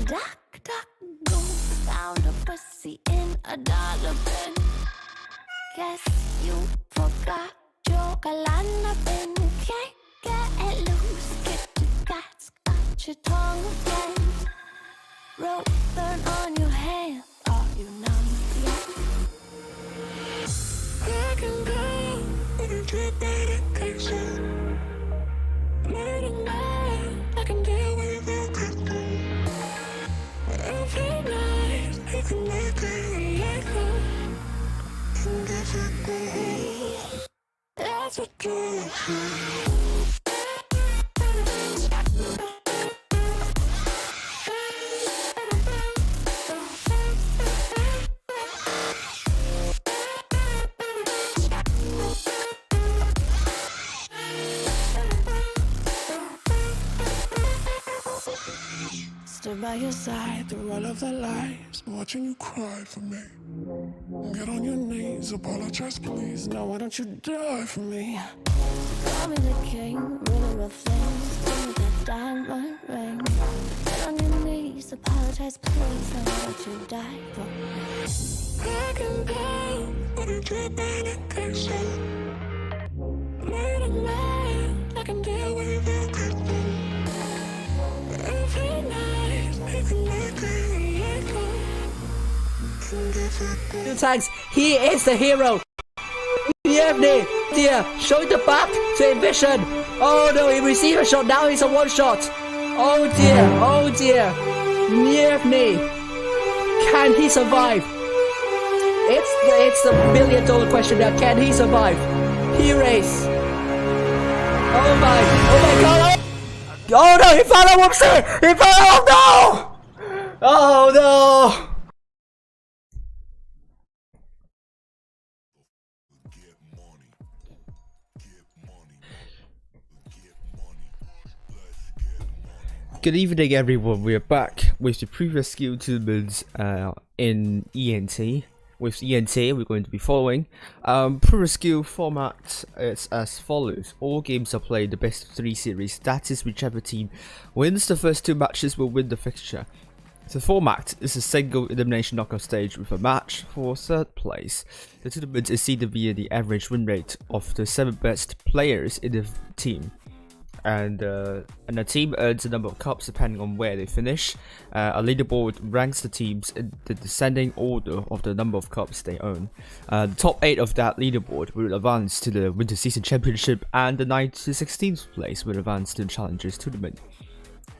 Duck, duck, go. Found a pussy in a dollar bin. Guess you forgot your galana bin. Can't get loose, get your guts, got your tongue again. Rope burn on your hand, are you numb yet? I can go with your medication. Late at night, I can deal with your cooking. Every night, I can make it illegal. And if it goes, that's what you do. Stood by your side through all of the lies, watching you cry for me. Get on your knees, apologize please. Now why don't you die for me? Call me the king, ruler of things. Give me that diamond ring. Get on your knees, apologize please. Now why don't you die for me? I can go, but it's your medication. Late at night, I can deal with your cooking. Every night, I can make it illegal. Thanks, he is the hero. Yevny, dear, showing the back to Ambition. Oh no, he received a shot, now he's a one shot. Oh dear. Yevny, can he survive? It's the $1 million question now, can he survive? He race. Oh my god. Oh no, he found a whoopsie! He found a no! Oh no! Good evening everyone, we are back with the previous skill tournaments in ENT. With ENT, we're going to be following. Previous skill format is as follows. All games are played the best of 3 series, that is whichever team wins the first 2 matches will win the fixture. The format is a single elimination knockout stage with a match for 3rd place. The tournament is seeded via the average win rate of the 7 best players in the team. And a team earns a number of cups depending on where they finish. A leaderboard ranks the teams in the descending order of the number of cups they own. The top 8 of that leaderboard will advance to the Winter Season Championship, and the 9th to 16th place will advance to the Challengers Tournament.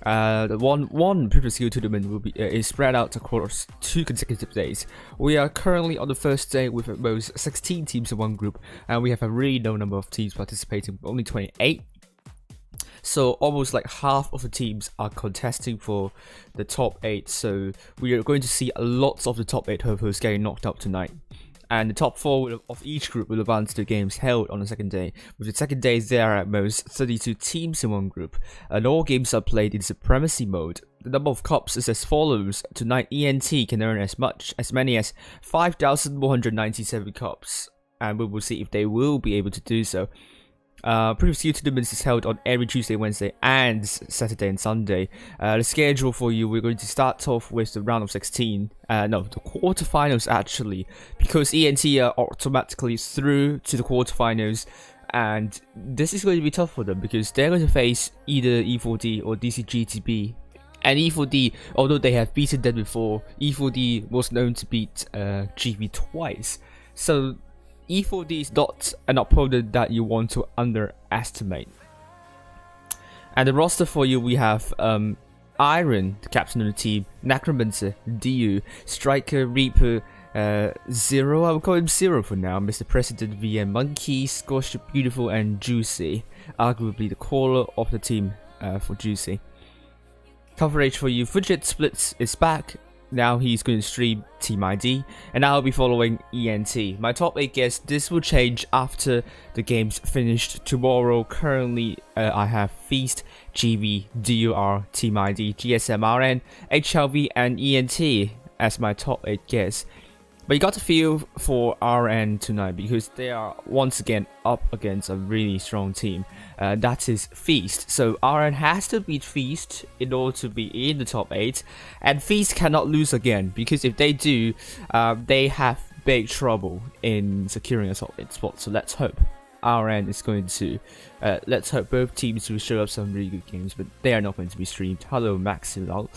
The one previous skill tournament will be is spread out across 2 consecutive days. We are currently on the first day with at most 16 teams in one group, and we have a really low number of teams participating, only 28. So almost like half of the teams are contesting for the top 8, so we are going to see lots of the top 8 hopefuls getting knocked out tonight. And the top 4 of each group will advance to games held on the second day. With the second day, there are at most 32 teams in one group, and all games are played in supremacy mode. The number of cups is as follows. Tonight, ENT can earn as many as 5,197 cups, and we will see if they will be able to do so. Previous skill tournaments is held on every Tuesday, Wednesday, and Saturday and Sunday. The schedule for you, we're going to start off with the round of 16. No, the quarterfinals actually, because ENT are automatically through to the quarterfinals, and this is going to be tough for them because they're going to face either E4D or DCGTB. And E4D, although they have beaten them before, E4D was known to beat GB twice. So E4D is not an opponent that you want to underestimate. And the roster for you, we have Iron, the captain of the team, Necromancer, DU, Striker, Reaper, Zero, I will call him Zero for now, Mr. President, VM, Monkey, Scorched, Beautiful, and Juicy, arguably the caller of the team for Juicy. Coverage for you, Fidget Blitz is back. Now he's going to stream Team ID, and I'll be following ENT. My top 8 guess, this will change after the game's finished tomorrow. Currently, I have Feast, GV, DUR, Team ID, GSM, RN, HLV, and ENT as my top 8 guess. But you got to feel for RN tonight because they are once again up against a really strong team. That is Feast. So RN has to beat Feast in order to be in the top 8. And Feast cannot lose again because if they do, they have big trouble in securing a top 8 spot. So let's hope RN is going to, let's hope both teams will show up some really good games, but they are not going to be streamed. Hello Maxilal.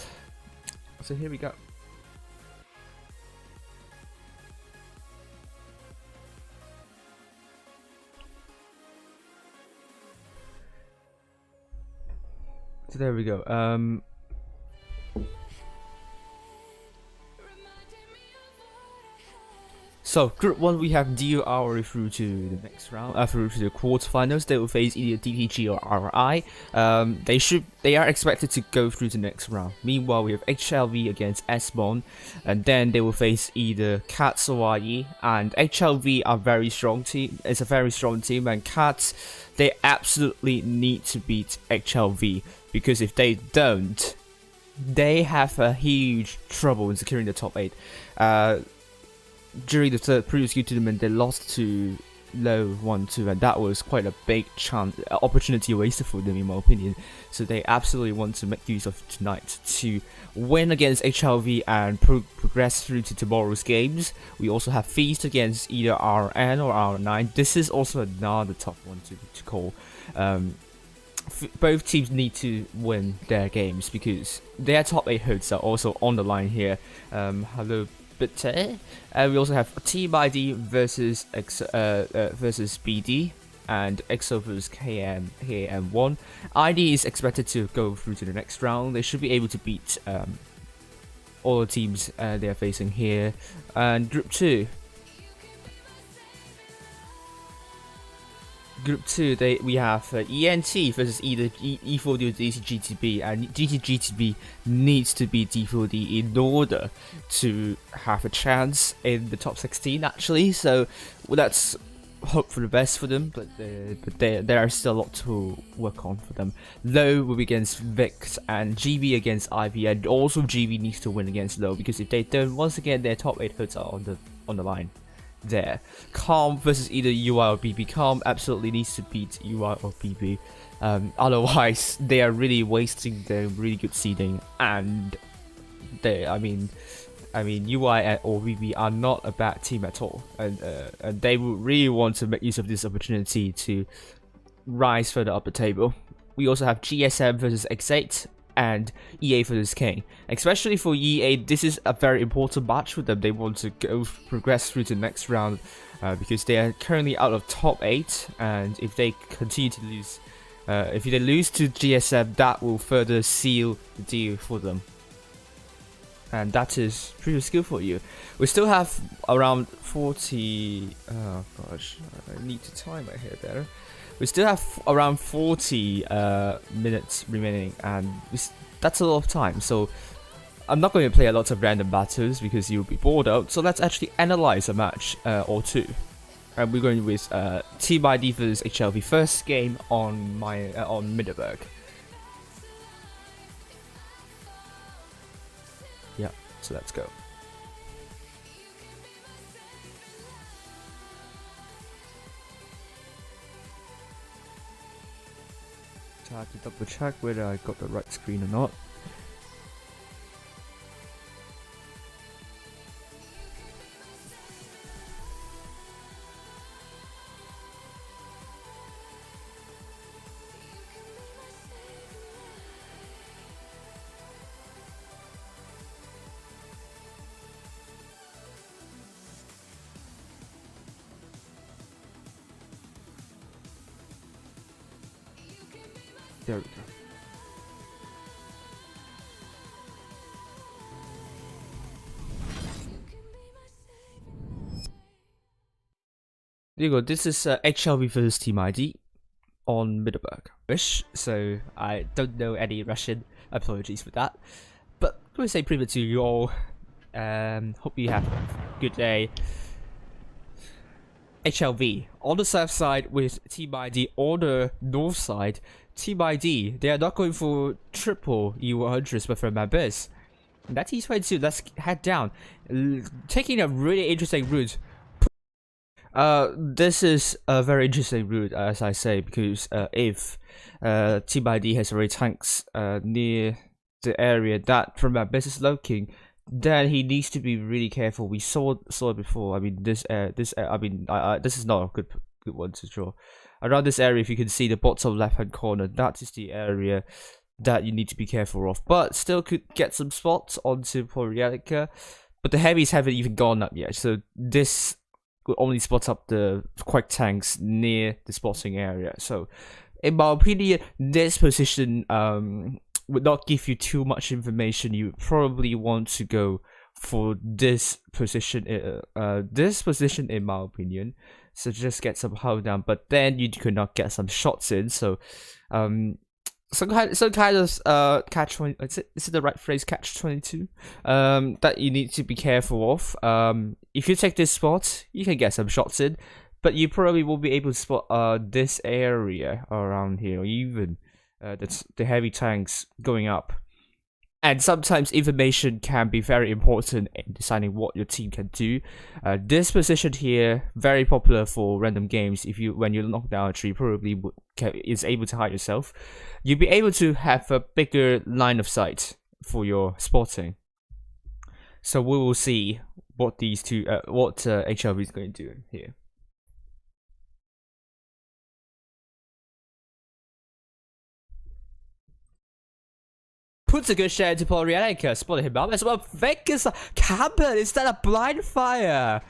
So here we go. So there we go. So Group 1 we have DRWV through to the next round, through to the quarterfinals. They will face either DTG or RI. They are expected to go through to the next round. Meanwhile, we have HLV against S-Bond, and then they will face either Cats or IE. And HLV are very strong team. It's a very strong team, and Cats, they absolutely need to beat HLV because if they don't, they have a huge trouble in securing the top 8. During the previous Q tournament, they lost to Low 1-2, and that was quite a big opportunity wasted for them, in my opinion. So they absolutely want to make use of tonight to win against HLV and progress through to tomorrow's games. We also have Feast against either RN or R9. This is also another tough one to call. Both teams need to win their games because their top 8 hoods are also on the line here. Hello Blitz. We also have Team ID versus versus BD and EXO versus KM1. ID is expected to go through to the next round. They should be able to beat all the teams they are facing here. And Group 2. Group 2, we have ENT versus either E40 or DCGTB, and DCGTB needs to beat D40 in order to have a chance in the top 16 actually, so let's hope for the best for them, but there are still a lot to work on for them. Low will be against Vix and GB against IV, and also GB needs to win against Low because if they don't, once again their top 8 hoods are on the line. There. Calm versus either UI or BB. Calm absolutely needs to beat UI or BB. Otherwise, they are really wasting their really good seeding. And I mean, UI or BB are not a bad team at all, and they would really want to make use of this opportunity to rise further up the table. We also have GSM versus X8. And EA versus King. Especially for EA, this is a very important match for them. They want to progress through to the next round because they are currently out of top 8. And if they continue to lose, if they lose to GSM, that will further seal the deal for them. And that is pretty skill for you. We still have around 40. Oh gosh, I need to time my hair better. We still have around 40 minutes remaining, and that's a lot of time. So I'm not going to play a lot of random battles because you'll be bored out. So let's actually analyze a match or two. And we're going with Team ID versus HLV first game on Middelburg. Yeah, so let's go. I have to double check whether I got the right screen or not. There we go. There you go. This is HLV versus Team ID on Middelburg. So I don't know any Russian. Apologies for that. But let me say pretty much to you all. Hope you have a good day. HLV on the south side with Team ID on the north side. Team ID, they are not going for triple E100s but for members. That's E22. Let's head down. Taking a really interesting route. This is a very interesting route, as I say, because if Team ID has already tanks near the area that from our business looking, then he needs to be really careful. We saw it before. I mean, this is not a good one to draw. Around this area, if you can see the bottom left hand corner, that is the area that you need to be careful of. But still could get some spots onto Porielica, but the heavies haven't even gone up yet. So this could only spot up the quake tanks near the spotting area. So in my opinion, this position would not give you too much information. You would probably want to go for this position in my opinion. So just get some hold down, but then you could not get some shots in. So some kind of catch 20. Is it the right phrase? Catch 22. That you need to be careful of. If you take this spot, you can get some shots in, but you probably won't be able to spot this area around here, or even that's the heavy tanks going up. And sometimes information can be very important in deciding what your team can do. This position here, very popular for random games. When you knock down a tree, probably is able to hide yourself. You'll be able to have a bigger line of sight for your spotting. So we will see what these two, HRV is going to do here. Puts a good share into Porielica, spotted him up as well. Vegas camper instead of blind fire.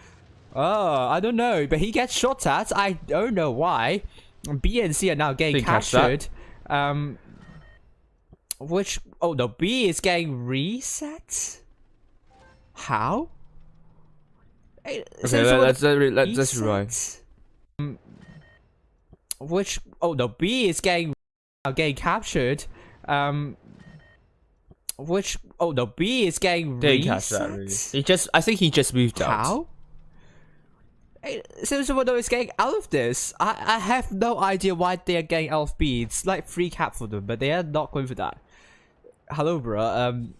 Oh, I don't know, but he gets shot at. I don't know why. B and C are now getting captured. B is getting reset. How? Okay, let's right. B is getting captured. B is getting reset. I think he just moved out. How? Someone is getting out of this. I have no idea why they are getting out of B. It's like free cap for them, but they are not going for that. Hello, bro.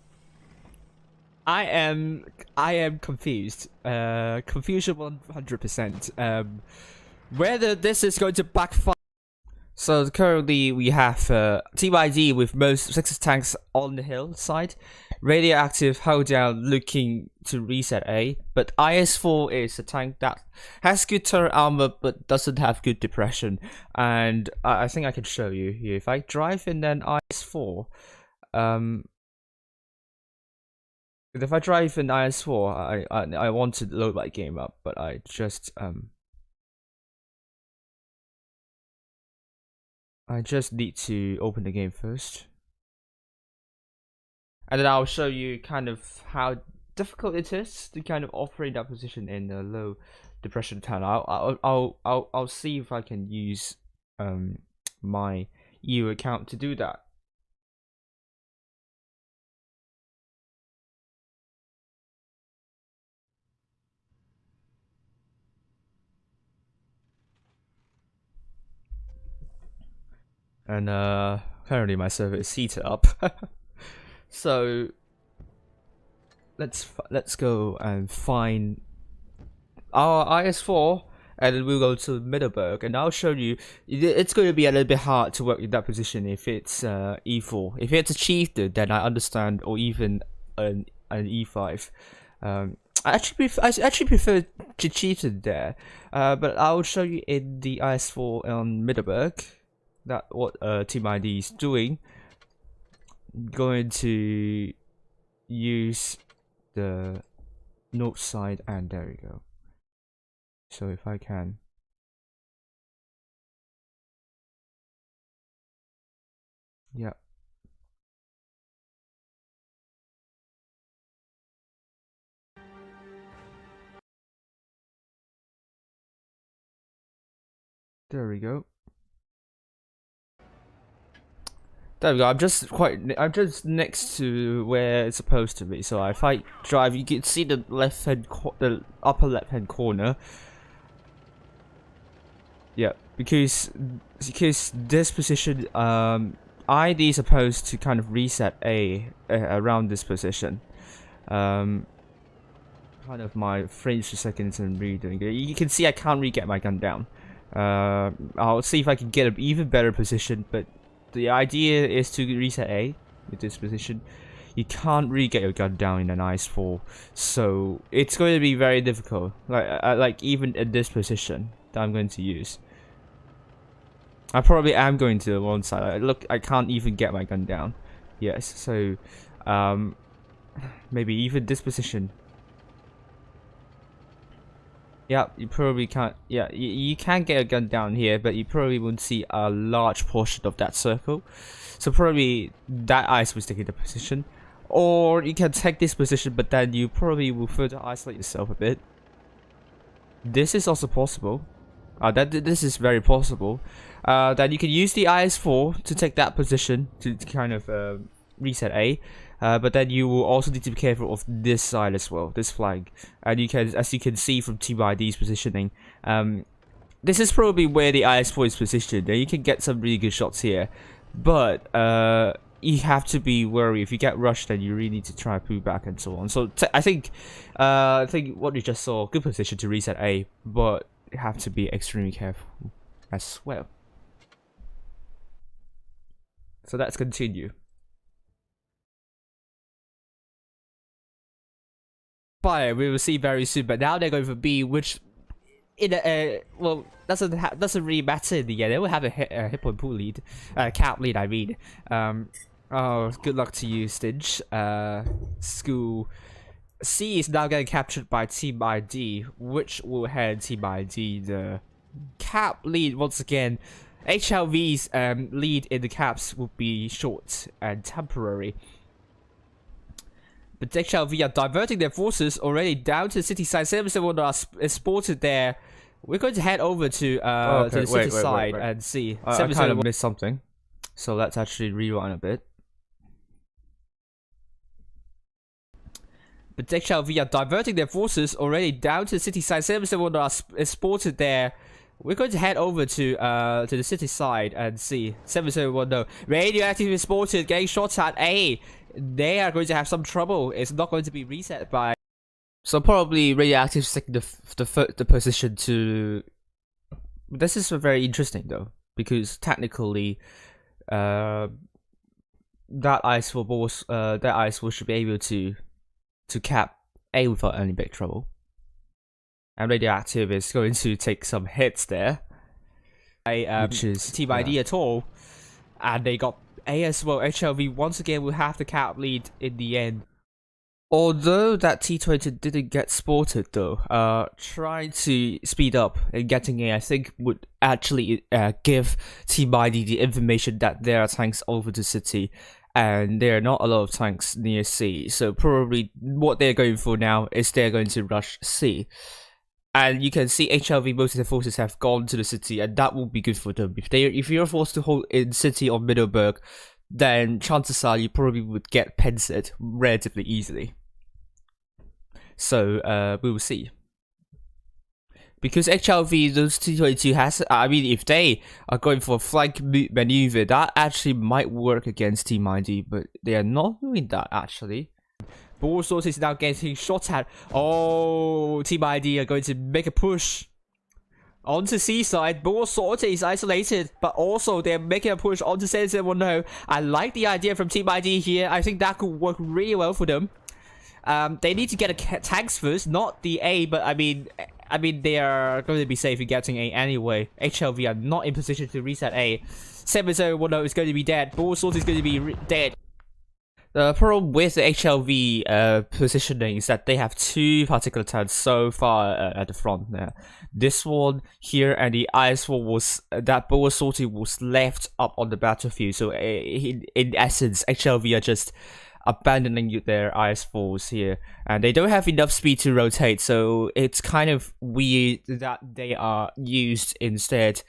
I am confused. Confusion 100%. Whether this is going to backfire. So currently we have Team ID with most 6 tanks on the hillside, radioactive hold down looking to reset A, but IS-4 is a tank that has good turret armor but doesn't have good depression, and I think I can show you here. If I drive in then IS-4, if I drive in IS-4, I want to load my game up, but I just need to open the game first. And then I'll show you kind of how difficult it is to kind of operate that position in a low depression tunnel. I'll see if I can use my EU account to do that. And currently my server is heated up. So let's go and find our IS-4, and then we'll go to Middleburg, and I'll show you. It's going to be a little bit hard to work in that position if it's E4. If it's a chieftain, then I understand, or even an E5. I actually prefer to chieftain there, but I'll show you in the IS-4 on Middleburg that what Team ID is doing. Going to use the north side, and there we go. So if I can, yeah. There we go. There we go. I'm just next to where it's supposed to be. So if I drive, you can see the the upper left hand corner. Yeah, because this position, ID is supposed to kind of reset A around this position. Kind of my frames per second isn't really doing it. You can see I can't really get my gun down. I'll see if I can get an even better position, but the idea is to reset A with this position. You can't really get your gun down in an IS-4, so it's going to be very difficult. Like even in this position that I'm going to use, I probably am going to the one side. Look, I can't even get my gun down. Yes, so maybe even this position. Yeah, you probably can't. Yeah, you can get a gun down here, but you probably won't see a large portion of that circle. So probably that ice was taking the position, or you can take this position, but then you probably will further isolate yourself a bit. This is also possible. This is very possible. Then you can use the IS-4 to take that position to kind of reset A. But then you will also need to be careful of this side as well, this flank. And you can, as you can see from Team ID's positioning, this is probably where the IS-4 is positioned. And you can get some really good shots here, but you have to be wary. If you get rushed, then you really need to try to pull back and so on. So I think what you just saw, good position to reset A, but you have to be extremely careful as well. So let's continue. Fire we will see very soon, but now they're going for B, which in a well doesn't really matter in the end. They will have a hit point pool lead, cap lead. I mean, oh, good luck to you, Stinch. School C is now getting captured by Team ID, which will hand Team ID the cap lead once again. HLV's lead in the caps will be short and temporary. But HLV are diverting their forces already down to the city side. 771 is spotted there. We're going to head over to the city side and see. I kind of missed something, so let's actually rewind a bit. But HLV are diverting their forces already down to the city side. 771 is spotted there. We're going to head over to the city side and see. 771 no. Radioactive is spotted, getting shots at A. They are going to have some trouble. It's not going to be reset by. So probably radioactive taking the position to. This is very interesting though, because technically, that IS-4 should be able to cap A without any big trouble. And radioactive is going to take some hits there. Which is Team ID at all, and they got A as well. HLV once again will have the cap lead in the end. Although that T20 didn't get spotted though, trying to speed up and getting A, I think would actually give Team ID the information that there are tanks over the city, and there are not a lot of tanks near C. So probably what they're going for now is they're going to rush C. And you can see HLV, most of their forces have gone to the city, and that will be good for them. If you're forced to hold in city or Middleburg, then chances are you probably would get pensid relatively easily. So we will see. Because HLV, those T22 has, I mean, if they are going for a flank maneuver, that actually might work against Team ID, but they are not doing that actually. Ball Source is now getting shot at. Oh, Team ID are going to make a push onto C side. Ball Source is isolated, but also they're making a push onto 771. I like the idea from Team ID here. I think that could work really well for them. They need to get a tanks first, not the A, but I mean they are going to be safe in getting A anyway. HLV are not in position to reset A. 771 is going to be dead. Ball Source is going to be dead. The problem with the HLV positioning is that they have two particular tanks so far at the front there. This one here and the IS-4 was, that Boa Sortie was left up on the battlefield. So in essence, HLV are just abandoning their IS-4s here, and they don't have enough speed to rotate, so it's kind of weird that they are used instead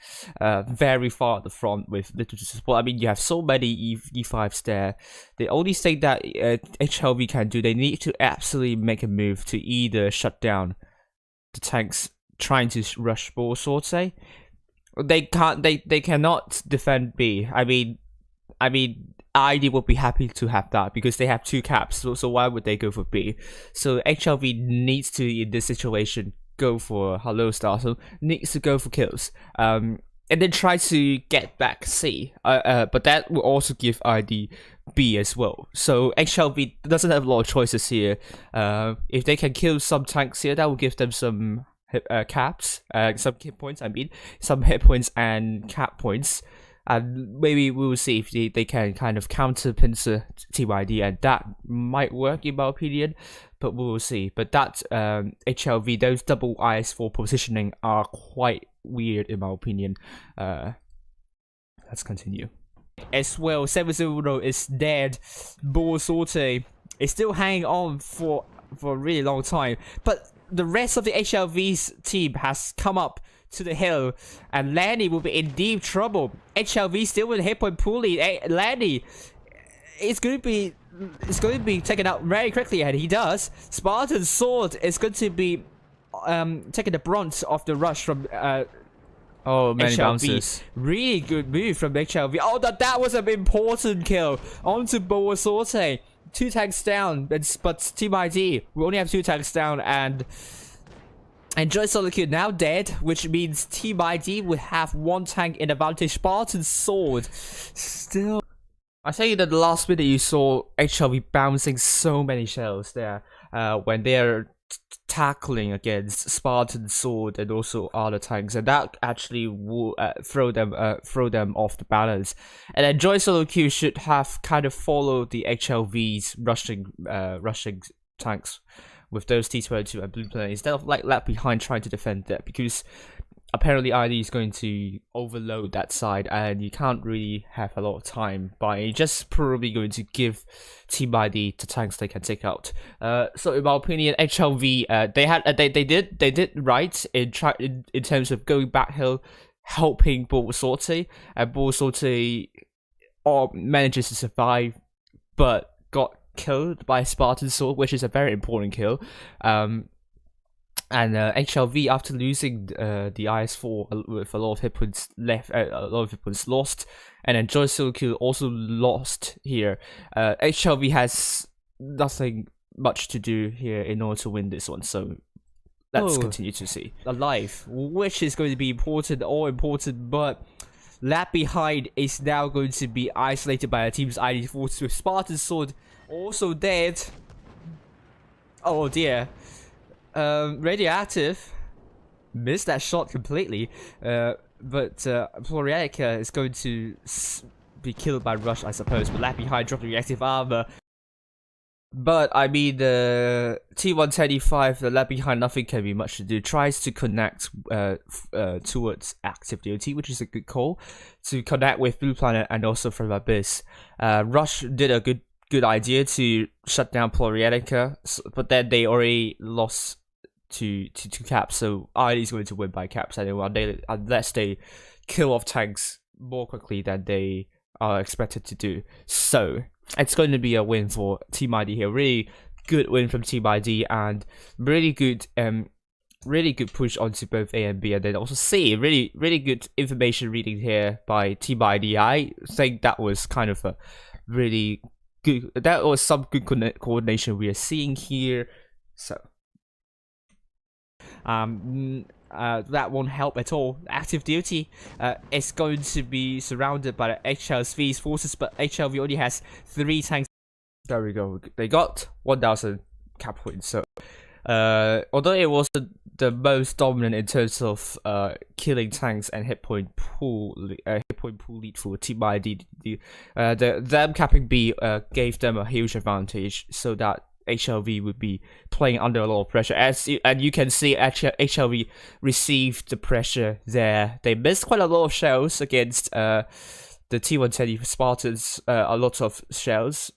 very far at the front with little support. I mean, you have so many E5s there. The only thing that HLV can do, they need to absolutely make a move to either shut down the tanks trying to rush Boa Sortie. They cannot defend B. I mean ID would be happy to have that because they have 2 caps, so why would they go for B? So HLV needs to, in this situation, go for Hello Star, so needs to go for kills. And then try to get back C, but that will also give ID B as well. So HLV doesn't have a lot of choices here. If they can kill some tanks here, that will give them some caps, some hit points. I mean, some hit points and cap points, and maybe we will see if they can kind of counter pincer Team ID, and that might work in my opinion. But we will see. But that HLV, those double IS4 positioning are quite weird in my opinion. Let's continue. As well, 7-0 is dead. Bull Sorte is still hanging on for a really long time, but the rest of the HLV's team has come up to the hill, and Lanny will be in deep trouble. HLV still with hit point pool lead. Lanny is going to be taken out very quickly, and he does. Spartan Sword is going to be taking the brunt of the rush from oh, many HLV. bounces. Really good move from HLV. Oh, that was an important kill. Onto Boa Sorte. 2 tanks down, but Team ID, we only have 2 tanks down, and Joy Solitude now dead, which means Team ID will have 1 tank in advantage. Spartan Sword still. I tell you that the last minute you saw HLV bouncing so many shells there when they're tackling against Spartan Sword and also other tanks, and that actually will throw them off the balance. And then Joy Solo Q should have kind of followed the HLV's rushing tanks with those T22 and Blue Planet instead of like left behind trying to defend that, because apparently ID is going to overload that side, and you can't really have a lot of time by just probably going to give Team ID the tanks they can take out. So in my opinion, HLV they did right in terms of going back hill, helping Bull Sorte, and Bull Sorte manages to survive, but got killed by Spartan Sword, which is a very important kill. And HLV, after losing the IS4 with a lot of hit points left, a lot of hit points lost, and then Joy Solo Q also lost here. HLV has nothing much to do here in order to win this one, so let's continue to see. Alive, which is going to be important, all important, but left behind is now going to be isolated by a team's ID force with Spartan Sword also dead. Oh dear. Radioactive missed that shot completely, but Florianica is going to be killed by Rush, I suppose, but left behind dropping reactive armor. But I mean, the T125, the left behind, nothing can be much to do. Tries to connect towards active DOT, which is a good call, to connect with Blue Planet and also from Abyss. Rush did a good idea to shut down Florianica, but then they already lost to 2 caps, so ID is going to win by caps anyway, unless they kill off tanks more quickly than they are expected to do. So it's going to be a win for Team ID here. Really good win from Team ID, and really good push onto both A and B, and then also C. Really good information reading here by Team ID. I think that was kind of a really good, that was some good coordination we are seeing here. So that won't help at all. Active duty is going to be surrounded by the HLV's forces, but HLV only has 3 tanks. There we go. They got 1,000 cap points. So although it wasn't the most dominant in terms of killing tanks and hit point pool lead for Team ID, them capping B gave them a huge advantage, so that HLV would be playing under a lot of pressure. And you can see HLV received the pressure there. They missed quite a lot of shells against the T110 Spartans, a lot of shells,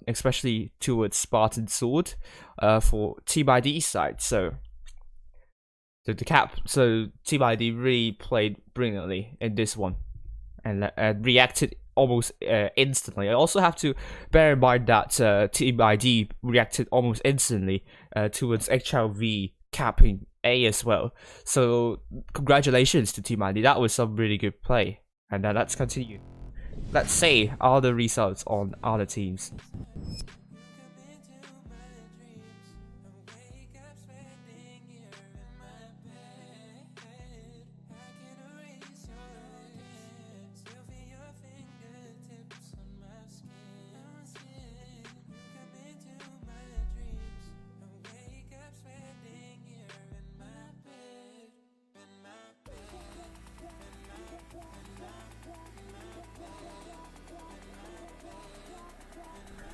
especially towards Spartan Sword for Team ID side. So Team ID really played brilliantly in this one, and reacted almost instantly. I also have to bear in mind that Team ID reacted almost instantly towards HLV capping A as well. So congratulations to Team ID. That was some really good play. And let's continue. let's see other results on other teams.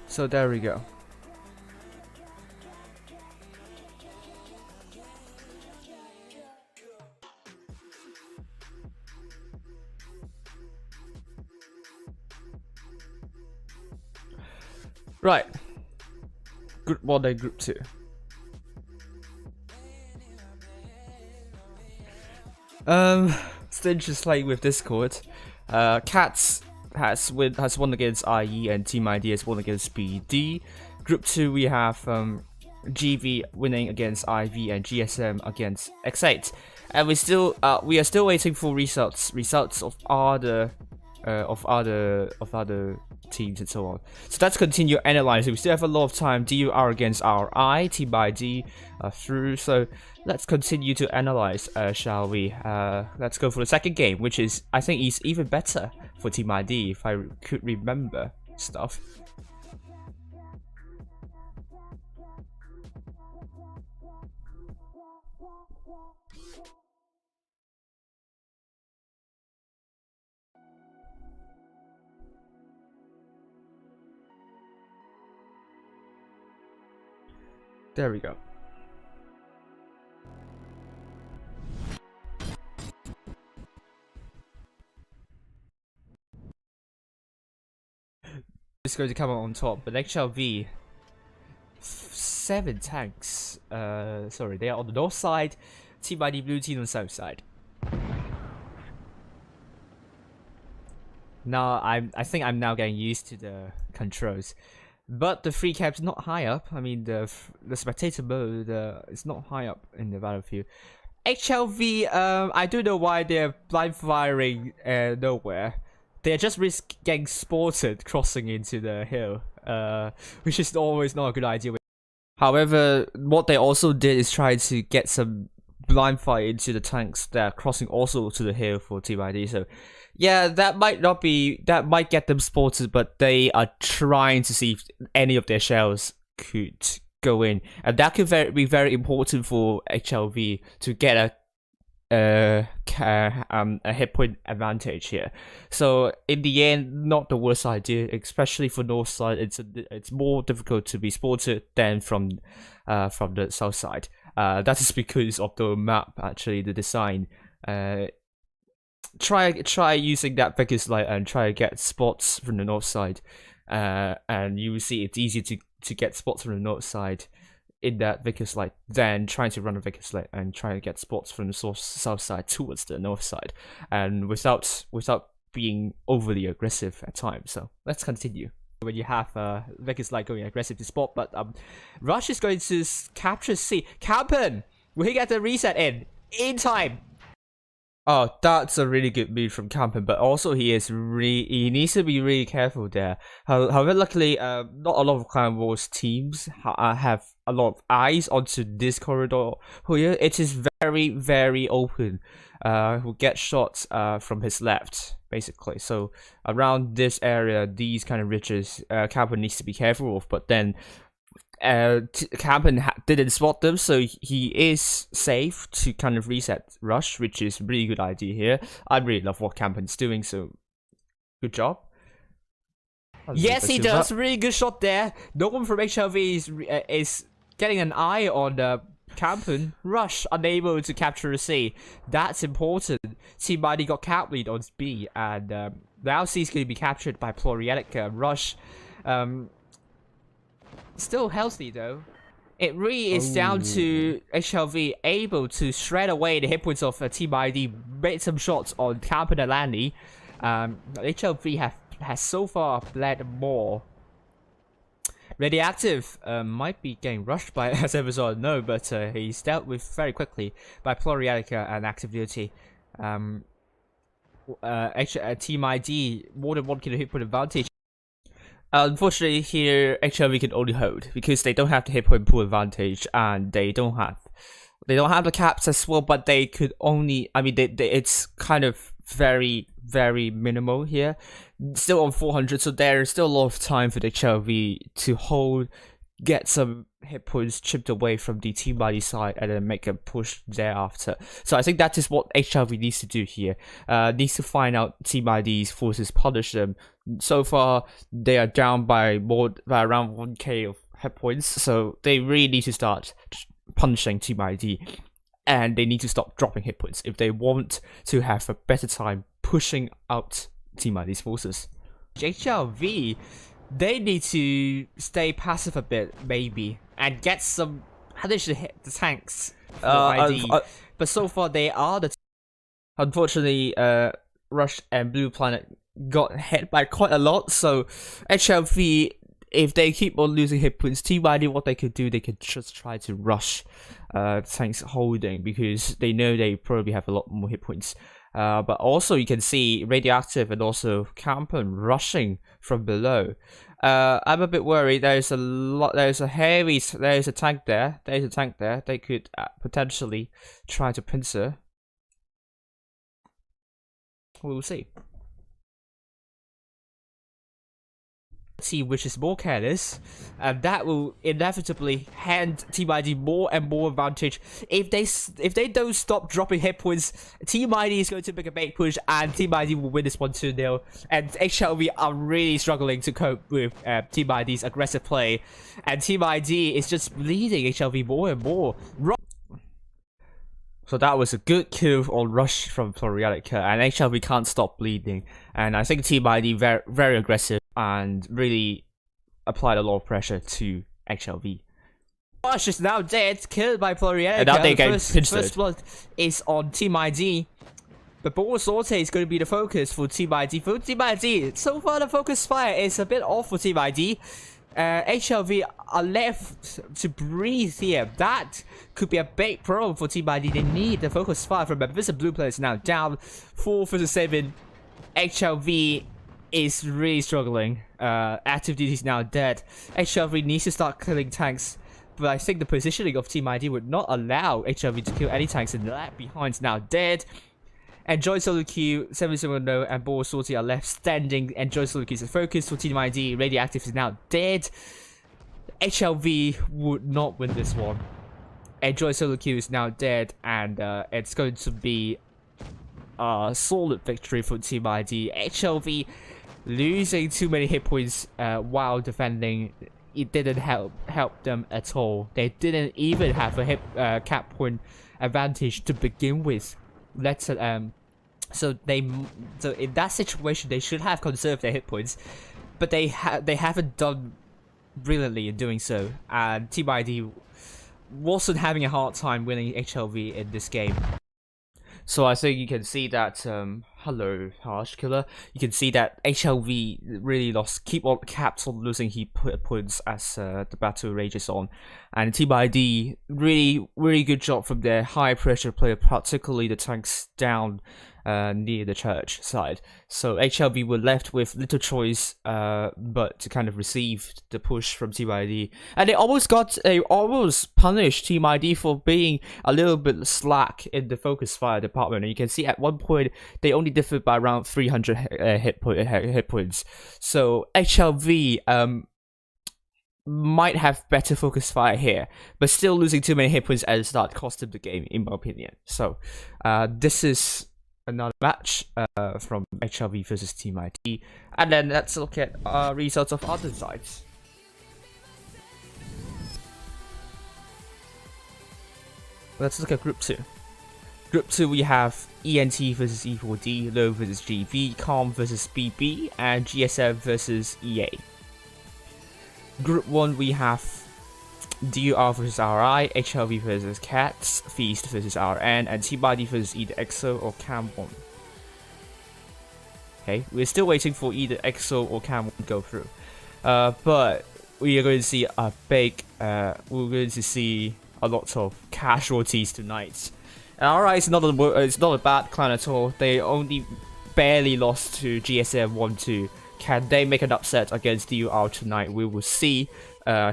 So there we go. Right. Group 1 and Group 2. Still just like with Discord. Cats has won against IE and Team ID has won against BD. Group 2 we have GV winning against IV and GSM against X8. And we are still waiting for results of other teams and so on. So let's continue analyzing. We still have a lot of time. DUR against RI, Team ID through. So let's continue to analyze, shall we? Let's go for the second game, which is I think is even better for Team ID if I could remember stuff. There we go. It's going to come out on top, but HLV 7 tanks. Sorry, they are on the north side. Team ID blue team on the south side. Now I think I'm now getting used to the controls. But the free cap's not high up. I mean, the spectator mode is not high up in the battlefield. HLV, I don't know why they're blind firing nowhere. They're just risk getting spotted crossing into the hill, which is always not a good idea. However, what they also did is try to get some blind fire into the tanks that are crossing also to the hill for Team ID. So yeah, that might get them spotted, but they are trying to see if any of their shells could go in, and that could be very important for HLV to get a hit point advantage here. So in the end, not the worst idea, especially for north side. It's more difficult to be spotted than from the south side. That is because of the map, actually, the design. Try using that Vickers light and try to get spots from the north side, and you will see it's easier to get spots from the north side in that Vickers light than trying to run a Vickers light and try to get spots from the south side towards the north side, and without being overly aggressive at times. So let's continue. When you have Vickers light going aggressive to spot, but Rush is going to capture C. Campen, will he get the reset in time? Oh, that's a really good move from Campen, but also he needs to be really careful there. However, luckily, not a lot of Clan Wars teams have a lot of eyes onto this corridor here. It is very, very open. Who get shots from his left, basically. So around this area, these kind of ridges, Campen needs to be careful of. But then Campen didn't spot them, so he is safe to kind of reset Rush, which is a really good idea here. I really love what Campen's doing, so good job. Yes, he does. Really good shot there. No one from HLV is getting an eye on Campen. Rush unable to capture a C. That's important. Team ID got cap lead on B, and now C is going to be captured by Ploriatic. Rush still healthy though. It really is down to HLV able to shred away the hit points of Team ID, made some shots on Campen and Lanny. HLV has so far bled more. Radioactive might be getting rushed by as ever no, but he's dealt with very quickly by Ploriatica and Active Duty. Team ID more than one killer hit point advantage. Unfortunately, here HLV can only hold because they don't have the hit point pool advantage, and they don't have the caps as well. But they could only, I mean, it's kind of very minimal here. Still on 400, so there's still a lot of time for the HLV to hold, get some hit points chipped away from the Team ID side, and then make a push thereafter. So I think that is what HLV needs to do here. Needs to find out Team ID's forces, punish them. So far, they are down by around 1k of hit points, so they really need to start punishing Team ID, and they need to stop dropping hit points if they want to have a better time pushing out Team ID's forces. HLV, they need to stay passive a bit, maybe, and get some punish to hit the tanks for ID. But so far, they are the. Unfortunately, Rush and Blue Planet got hit by quite a lot, so HLV, if they keep on losing hit points, Team ID, what they could do, they could just try to rush tanks holding, because they know they probably have a lot more hit points. But also you can see Radioactive and also Campen rushing from below. I'm a bit worried. There's a tank there. They could potentially try to pincer. We'll see. See which is more careless, and that will inevitably hand Team ID more and more advantage. If they don't stop dropping hit points, Team ID is going to make a big push, and Team ID will win this one 2-0. And HLV are really struggling to cope with Team ID's aggressive play, and Team ID is just bleeding HLV more and more. So that was a good kill on Rush from Florianica, and HLV can't stop bleeding. And I think Team ID very aggressive and really applied a lot of pressure to HLV. Rush is now dead, killed by Florianica. And now they get first blood is on Team ID. But Ball Sorte is going to be the focus for Team ID. For Team ID, so far the focus fire is a bit off for Team ID. HLV are left to breathe here. That could be a big problem for Team ID. They need the focus fire from Memphis. Blue Player is now down 4 versus 7. HLV is really struggling. Active Duty is now dead. HLV needs to start killing tanks, but I think the positioning of Team ID would not allow HLV to kill any tanks, and that behind is now dead. Enjoy Solo Q, 770 and Ball Sortie are left standing. Enjoy Solo Q is the focus for Team ID. Radioactive is now dead. HLV would not win this one. Enjoy Solo Q is now dead, and it's going to be a solid victory for Team ID. HLV losing too many hit points while defending, it didn't help them at all. They didn't even have a cap point advantage to begin with. So in that situation they should have conserved their hit points, but they haven't done brilliantly in doing so, and Team ID wasn't having a hard time winning HLV in this game. So I think you can see that, hello Harsh Killer, you can see that HLV really keep on caps on losing heat points as the battle rages on, and Team ID really good job from their high pressure player, particularly the tanks down near the church side. So HLV were left with little choice but to kind of receive the push from Team ID, and they almost punished Team ID for being a little bit slack in the focus fire department. And you can see at one point they only differed by around 300 hit points. So HLV might have better focus fire here, but still losing too many hit points at the start cost them the game, in my opinion. So this is another match from HLV versus Team ID, and then let's look at results of other sides. Let's look at Group 2. Group 2 we have ENT versus E4D, Low versus GV, Calm versus BB, and GSM versus EA. Group 1 we have DUR versus RI, HLV versus Cats, Feast versus RN, and Team ID versus either EXO or Cam1. Okay, we're still waiting for either EXO or Cam1 to go through. But we are going to see a big, we're going to see a lot of casualties tonight. And RI is not a bad clan at all. They only barely lost to GSM 1-2. Can they make an upset against DUR tonight? We will see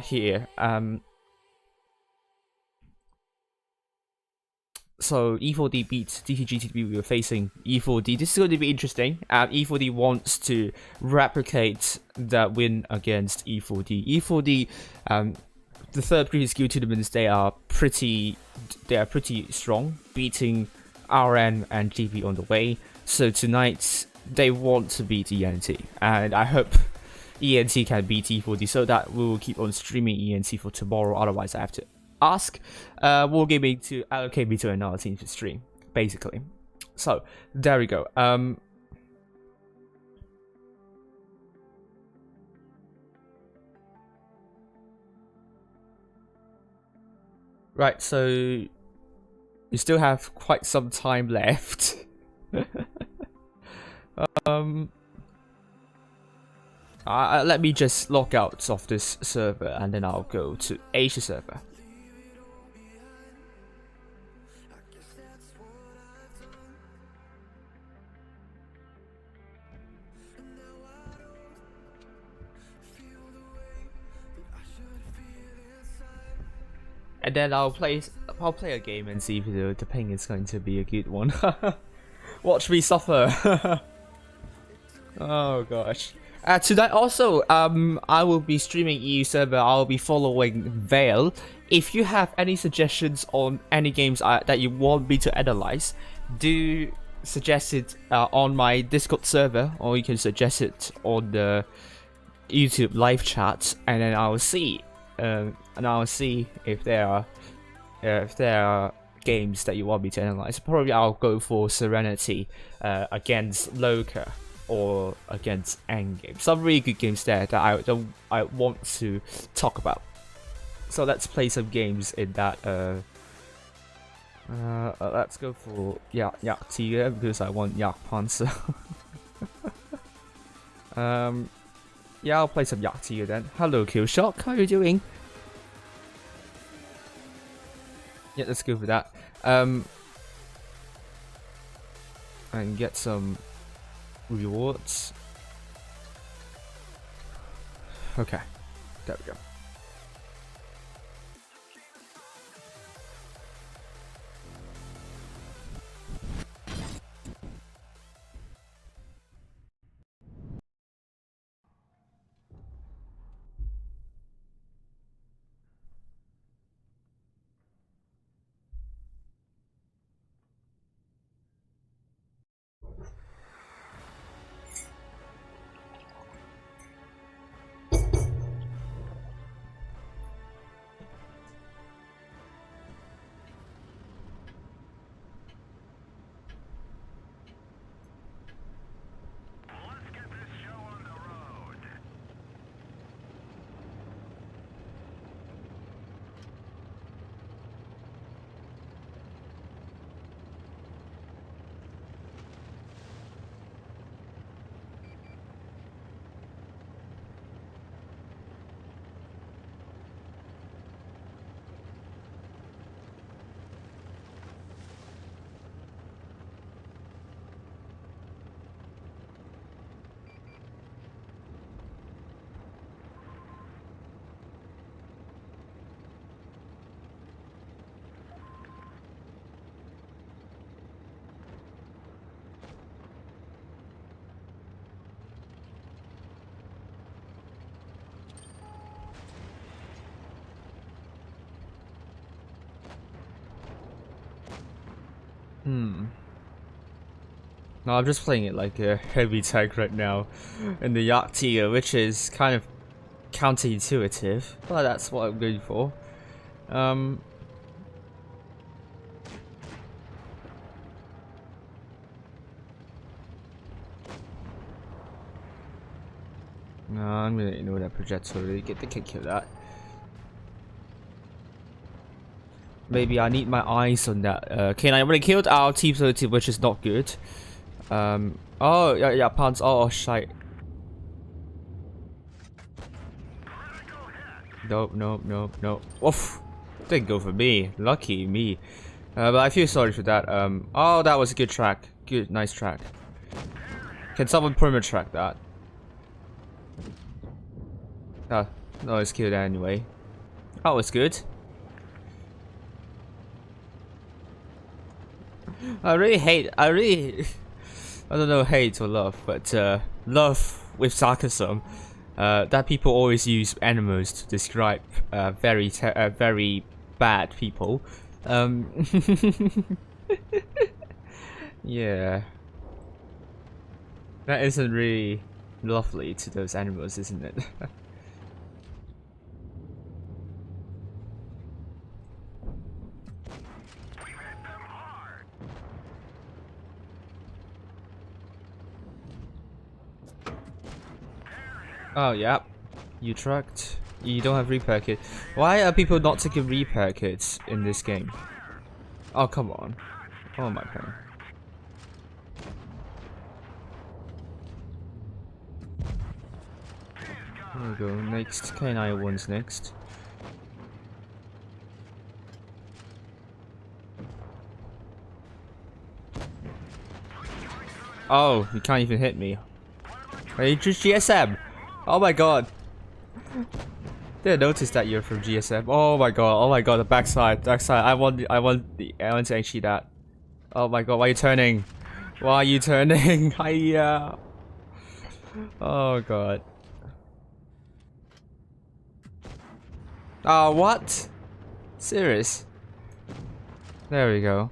here. So E4D beats DTGTB. We were facing E4D. This is going to be interesting. E4D wants to replicate that win against E4D. E4D, the third previous skill tournaments, they are pretty strong, beating RN and GB on the way. So tonight they want to beat ENT, and I hope ENT can beat E4D so that we will keep on streaming ENT for tomorrow. Otherwise, I have to ask Wargaming to allocate me to another team to stream, basically. So there we go. Right, so we still have quite some time left. Let me just log out of this server and then I'll go to Asia server. And then I'll play a game and see if the ping is going to be a good one. Watch me suffer. Oh gosh. Tonight also, I will be streaming EU server. I'll be following Veil. If you have any suggestions on any games that you want me to analyze, do suggest it on my Discord server, or you can suggest it on the YouTube live chat, and then I'll see. And I'll see if there are games that you want me to analyze. Probably I'll go for Serenity against Loka or against Endgame. Some really good games there that I want to talk about. So let's play some games in that. Let's go for Yak Tiger because I want Yak Panzer. Yeah, I'll play some Yak Tiger then. Hello Killshock, how are you doing? Yeah, let's go for that. And get some rewards. Okay, there we go. No, I'm just playing it like a heavy tank right now in the Yak tier, which is kind of counterintuitive, but that's what I'm going for. No, I'm gonna ignore that projectile, really get the kick of that. Maybe I need my eyes on that. K9 already killed our team 30, which is not good. Oh, yeah, pants. Oh, shite. Nope. Oof. Didn't go for me. Lucky me. But I feel sorry for that. Oh, that was a good track. Good, nice track. Can someone perma-track that? Oh, no, it's killed anyway. Oh, it's good. I don't know, hate or love, but love with sarcasm. That people always use animals to describe very bad people. Yeah. That isn't really lovely to those animals, isn't it? Oh, yeah. You tracked. You don't have repair kit. Why are people not taking repair kits in this game? Oh, come on. Oh, my god. There we go. Next. K91's next. Oh, you can't even hit me. Are you just GSM? Oh my god. Didn't notice that you're from GSM. Oh my god, the backside. I want to actually that. Oh my god, why are you turning? Why are you turning? Hiya. Oh god. Oh, what? Serious? There we go.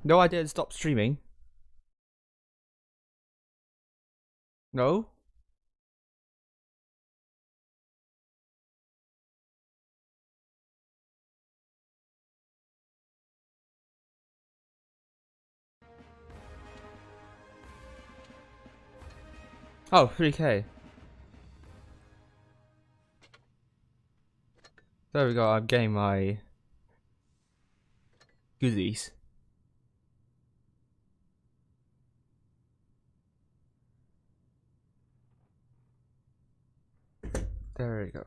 No, I didn't stop streaming. No? Oh, 3K. There we go, I'm getting my goodies. There we go.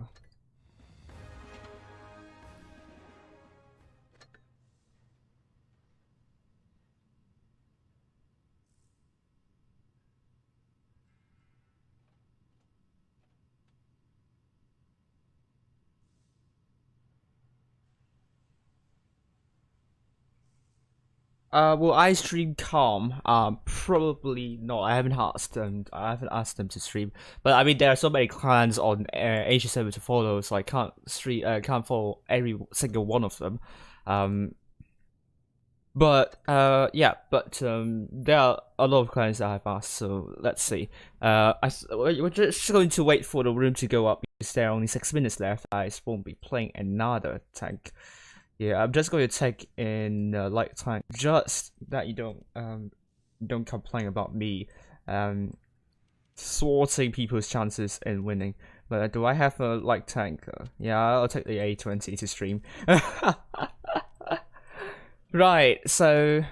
Will I stream Calm? Probably not. I haven't asked them. I haven't asked them to stream. But I mean, there are so many clans on Asia 7 to follow, so I can't stream. Can't follow every single one of them. Yeah. But there are a lot of clans that I've asked. So let's see. We're just going to wait for the room to go up because there are only 6 minutes left. I won't be playing another tank. Yeah, I'm just going to take in light tank, just that you don't complain about me thwarting people's chances in winning. But do I have a light tank? Yeah, I'll take the A20 to stream. Right, so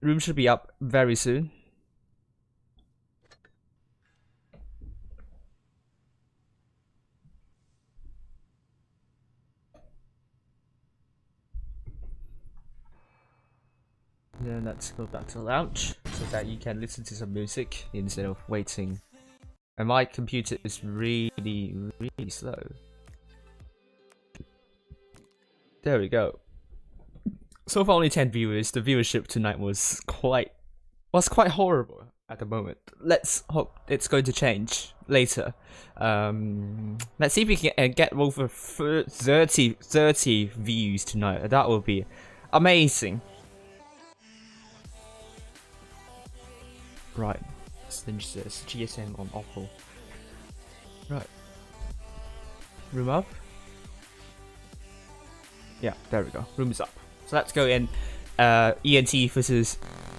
room should be up very soon. Then let's go back to the lounge so that you can listen to some music instead of waiting. And my computer is really slow. There we go. So for only 10 viewers, the viewership tonight was quite horrible at the moment. Let's hope it's going to change later. Let's see if we can get over 30 views tonight. That will be amazing. Right, Stinge says GSM on Oppo. Right. Room up? Yeah, there we go. Room is up. So let's go in. ENT versus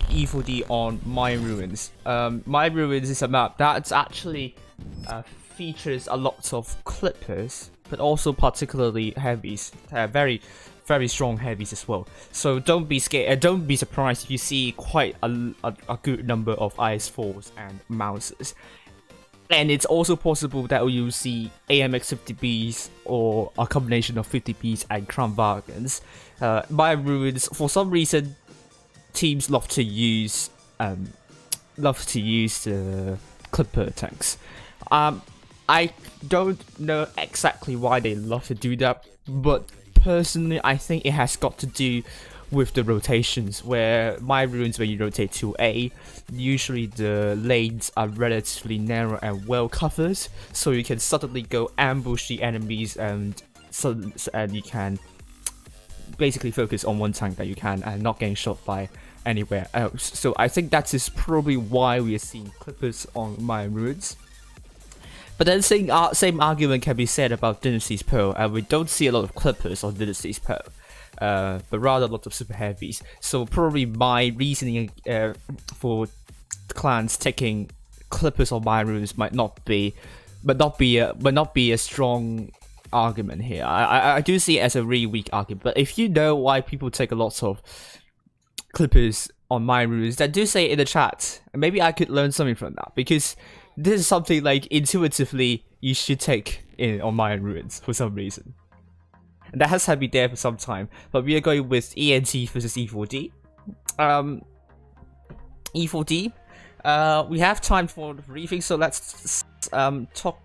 E4D on Mayan Ruins. Mayan Ruins is a map that's actually features a lot of clippers, but also particularly heavies. Very strong heavies as well. So don't be scared. Don't be surprised if you see quite a good number of IS4s and Mouses. And it's also possible that you'll see AMX 50Bs or a combination of 50Bs and Crown Wagons. My Ruins, for some reason, teams love to use the Clipper tanks. I don't know exactly why they love to do that, but personally, I think it has got to do with the rotations, where my runes, when you rotate to A, usually the lanes are relatively narrow and well covered, so you can suddenly go ambush the enemies, and you can basically focus on one tank that you can and not getting shot by anywhere else. So I think that is probably why we are seeing Clippers on my runes. But then same argument can be said about Dynasty's Pearl, and we don't see a lot of Clippers on Dynasty's Pearl, but rather a lot of super heavies. So probably my reasoning for clans taking Clippers on my runes might not be a strong argument here. I do see it as a really weak argument. But if you know why people take a lot of Clippers on my runes, then do say it in the chat, and maybe I could learn something from that, because this is something like intuitively you should take in on my runes for some reason. And that has had me there for some time. But we are going with ENT versus E4D. E4D. We have time for the briefing, so let's talk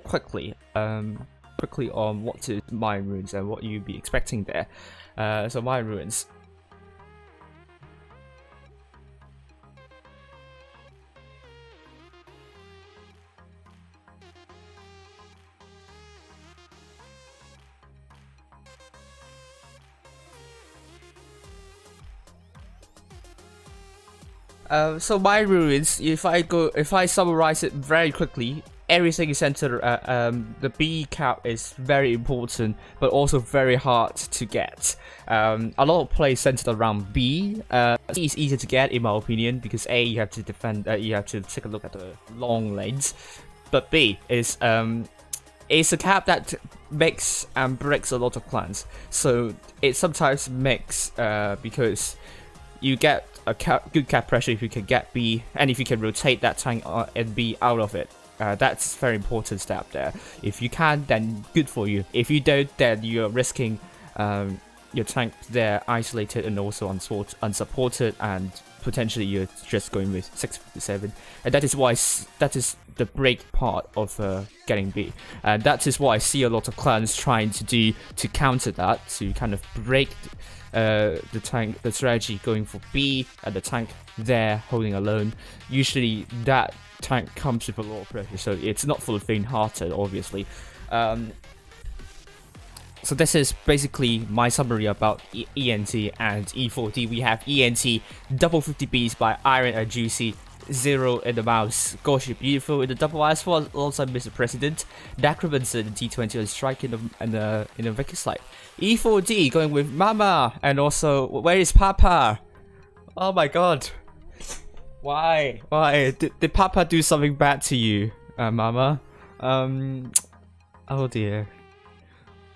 quickly on what is my runes and what you'd be expecting there. So my runes. So my runes, if I summarize it very quickly, everything is centered. The B cap is very important, but also very hard to get. A lot of plays centered around B. C is easier to get in my opinion, because A, you have to defend. You have to take a look at the long lanes, but B is a cap that makes and breaks a lot of clans. So it sometimes makes because you get a good cap pressure if you can get B, and if you can rotate that tank and B out of it. That's very important step there. If you can, then good for you. If you don't, then you're risking your tank there isolated and also unsupported, and potentially you're just going with 657. And that is why that is the break part of getting B. And that is what I see a lot of clans trying to do to counter that, to kind of break the strategy going for B and the tank there holding alone. Usually that tank comes with a lot of pressure, so it's not for the faint-hearted, obviously. So this is basically my summary about ENT and E4D. We have ENT double 50Bs by Iron and Juicy, 0 in the mouse, Gosh You're Beautiful in the double S4 alongside Mr. President, Necromancer in T20 and Strike in the Vicky Slide. E4D going with Mama, and also Where is Papa? Oh my god. Why? Did Papa do something bad to you, Mama? Oh dear.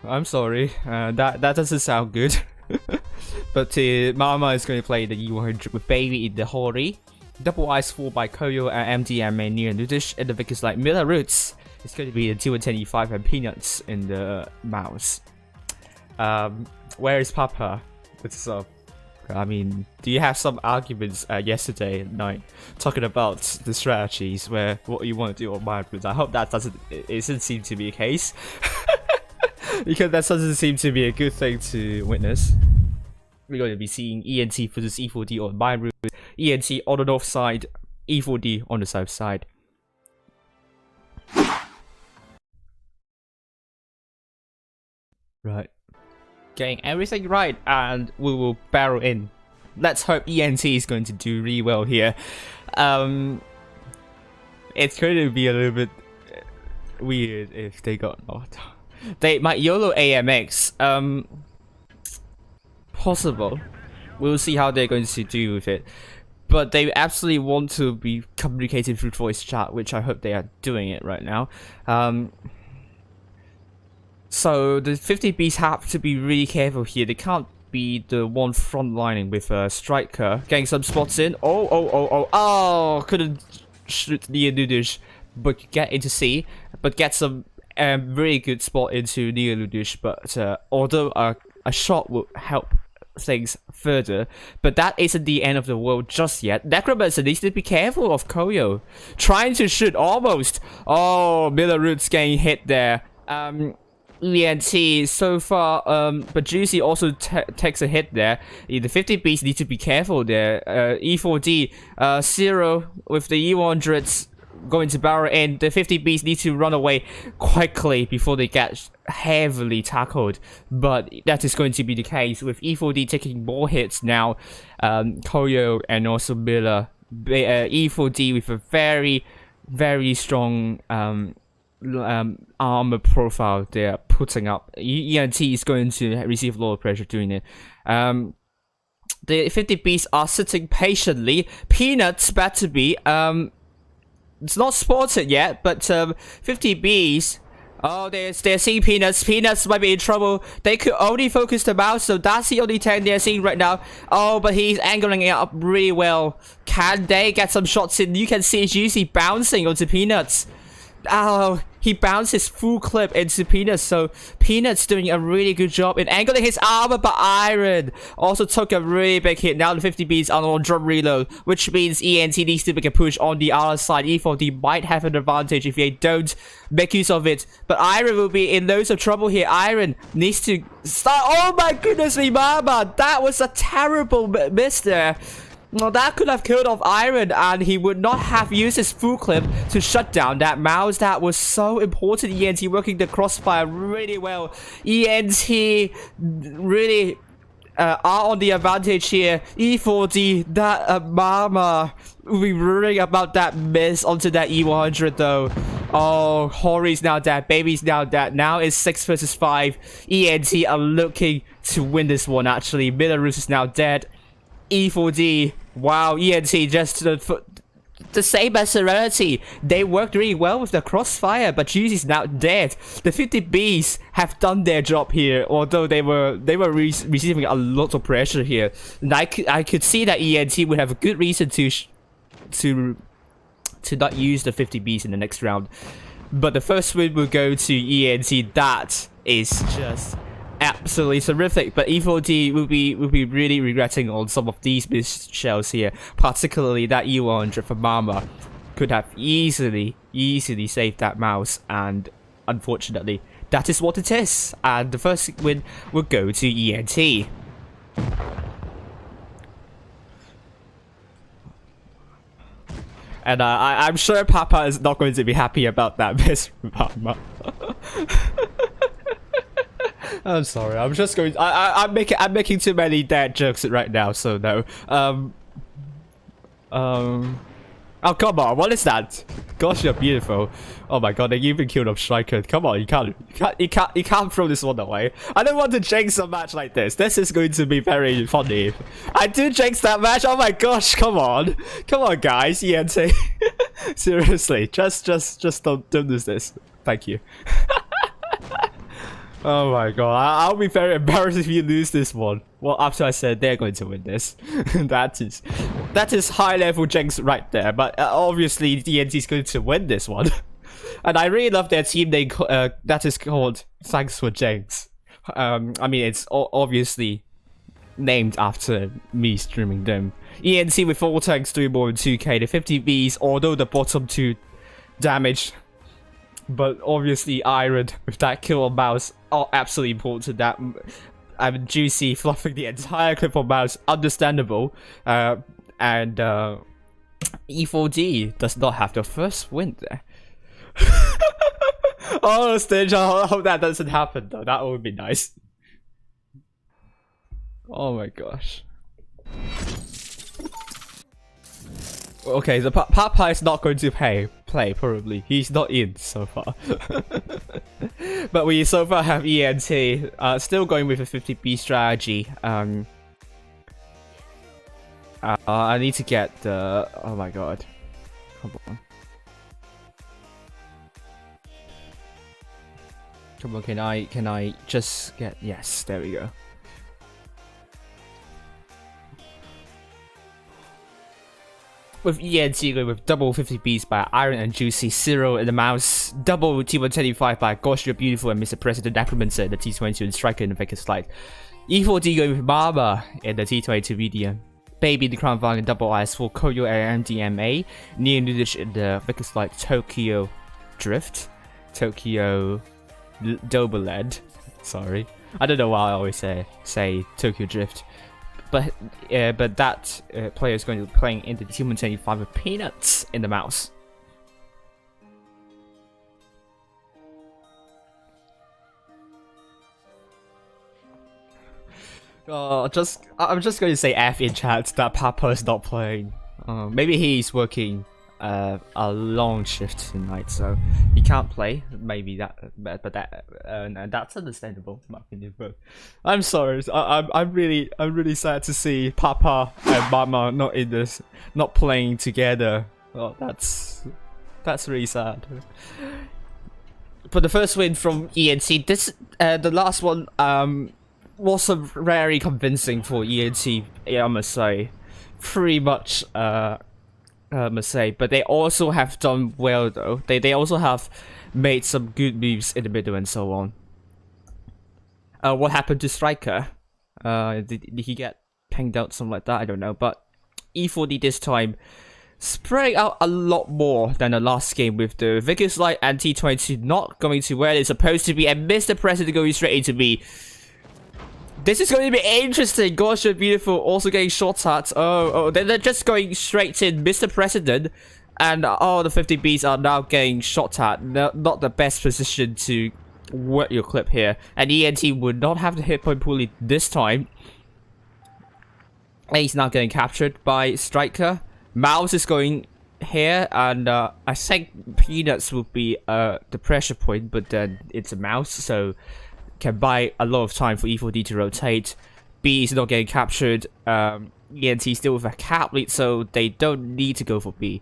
I'm sorry. That doesn't sound good. But Mama is going to play the E100 with Baby in the Hori. Double Ice 4 by Koyo and MDM and Near Nudish in the Vickers like Miller Roots. It's going to be the 210 E5 and Peanuts in the mouse. Where is Papa? What's up? I mean, do you have some arguments yesterday night talking about the strategies where what you want to do on my rules? I hope that doesn't seem to be a case. Because that doesn't seem to be a good thing to witness. We're going to be seeing ENT versus E4D on my route. ENT on the north side, E4D on the south side. Right. Getting everything right, and we will barrel in. Let's hope ENT is going to do really well here. It's going to be a little bit weird if they got knocked. They might YOLO AMX. Possible. We'll see how they're going to do with it. But they absolutely want to be communicating through voice chat, which I hope they are doing it right now. So the 50Bs have to be really careful here. They can't be the one frontlining with a striker. Getting some spots in. Oh! Couldn't shoot near Nudish, but get into C. But get some really good spot into near Nudish. But although a shot would help things further, but that isn't the end of the world just yet. Necromancer needs to be careful of Koyo. Trying to shoot almost. Oh, Miller Roots getting hit there. ENT so far, but Juicy also takes a hit there. The 50 beats need to be careful there. E4D, Zero with the E100s going to barrel in. The 50 beats need to run away quickly before they get heavily tackled. But that is going to be the case with E4D taking more hits now. Koyo and also Miller. E4D with a very, very strong armor profile they're putting up. ENT is going to receive a lot of pressure doing it. The 50 beasts are sitting patiently. Peanuts better be. It's not spotted yet, but 50 beasts. Oh, they're seeing Peanuts. Peanuts might be in trouble. They could only focus the mouse, so that's the only tank they're seeing right now. Oh, but he's angling it up really well. Can they get some shots in? You can see Juicy bouncing onto Peanuts. Oh, he bounced his full clip into Peanuts, so Peanuts doing a really good job in angling his armor, but Iron also took a really big hit. Now the 50 beats are on drum reload, which means ENT needs to make a push on the other side. E4D might have an advantage if they don't make use of it, but Iron will be in loads of trouble here. Iron needs to start. Oh my goodness me, mama! That was a terrible miss there. Well, that could have killed off Iron, and he would not have used his full clip to shut down that mouse. That was so important. ENT working the crossfire really well. ENT really are on the advantage here. E4D, that Mama will be worrying about that miss onto that E100 though. Oh, Hori's now dead. Baby's now dead. Now it's 6 versus 5. ENT are looking to win this one actually. Millarus is now dead. E4D, wow, ENT just the same as Serenity. They worked really well with the crossfire, but Juicy's now dead. The 50 Bs have done their job here, although they were receiving a lot of pressure here. And I could see that ENT would have a good reason to not use the 50 Bs in the next round. But the first win will go to ENT. That is just absolutely terrific, but E4D will be really regretting on some of these missed shells here, particularly that E100 from Mama. Could have easily saved that mouse, and unfortunately that is what it is, and the first win will go to ENT. And I'm sure Papa is not going to be happy about that miss from Mama. I'm sorry. I'm just going. I'm making too many dad jokes right now. So no. Oh come on! What is that? Gosh, you're beautiful. Oh my god! They even killed off Striker. Come on! You can't throw this one away. I don't want to jinx a match like this. This is going to be very funny. I do jinx that match. Oh my gosh! Come on, guys. ENT. Seriously, just don't lose this. Thank you. Oh my god, I'll be very embarrassed if you lose this one. Well, after I said they're going to win this. that is high level jinx right there, but obviously DNT is going to win this one. And I really love their team name that is called Thanks for Jinx. I mean, it's obviously named after me streaming them. ENT with 4 tanks doing more than 2k, the 50 Vs, although the bottom 2 damage. But obviously Iron with that kill on mouse are absolutely important. That Juicy fluffing the entire clip on mouse, understandable. And E4D does not have the first win there. Oh, Stage, I hope that doesn't happen though. That would be nice. Oh my gosh. Okay, so Papa is not going to play probably. He's not in so far. But we so far have ENT still going with a 50B strategy. I need to get the... Oh my god. Come on. Come on, can I just get... Yes, there we go. with ENT going with double 50 Bs by Iron and Juicy, 0 in the mouse, double T125 by Gosh You're Beautiful and Mr. President Necromancer in the T22 and Striker in the Vickers Slide. E4D going with Mama in the T22 medium. Baby the Crown Vang and double eyes for Koyo and MDMA. Neo Nudish in the Vickers Slide Tokyo Drift. Tokyo Doberled. Sorry. I don't know why I always say Tokyo Drift. But that player is going to be playing into the T125 with Peanuts in the mouse. I'm just going to say F in chat that Papa is not playing. Maybe he's working a long shift tonight, so he can't play. Maybe that, but that's understandable, in my opinion. But I'm sorry. I'm really sad to see Papa and Mama not playing together. Oh, that's really sad. But the first win from ENT, the last one was very convincing for ENT. I must say, pretty much. Must say, but they also have done well though. They also have made some good moves in the middle and so on. What happened to Striker? Did he get pinged out, something like that? I don't know. But E4D this time spreading out a lot more than the last game, with the Vickers Light and T22 not going to where they're supposed to be, and Mr. President going straight into B. This is going to be interesting. Gosh, you're beautiful. Also getting shots at. Oh, they're just going straight in Mr. President. And all the 50 Bs are now getting shot at. Not the best position to work your clip here. And ENT would not have the hit point pool this time. And he's now getting captured by Striker. Mouse is going here. And I think Peanuts will be the pressure point. But then it's a mouse, so can buy a lot of time for E4D to rotate. B is not getting captured. ENT still with a cap lead, so they don't need to go for B.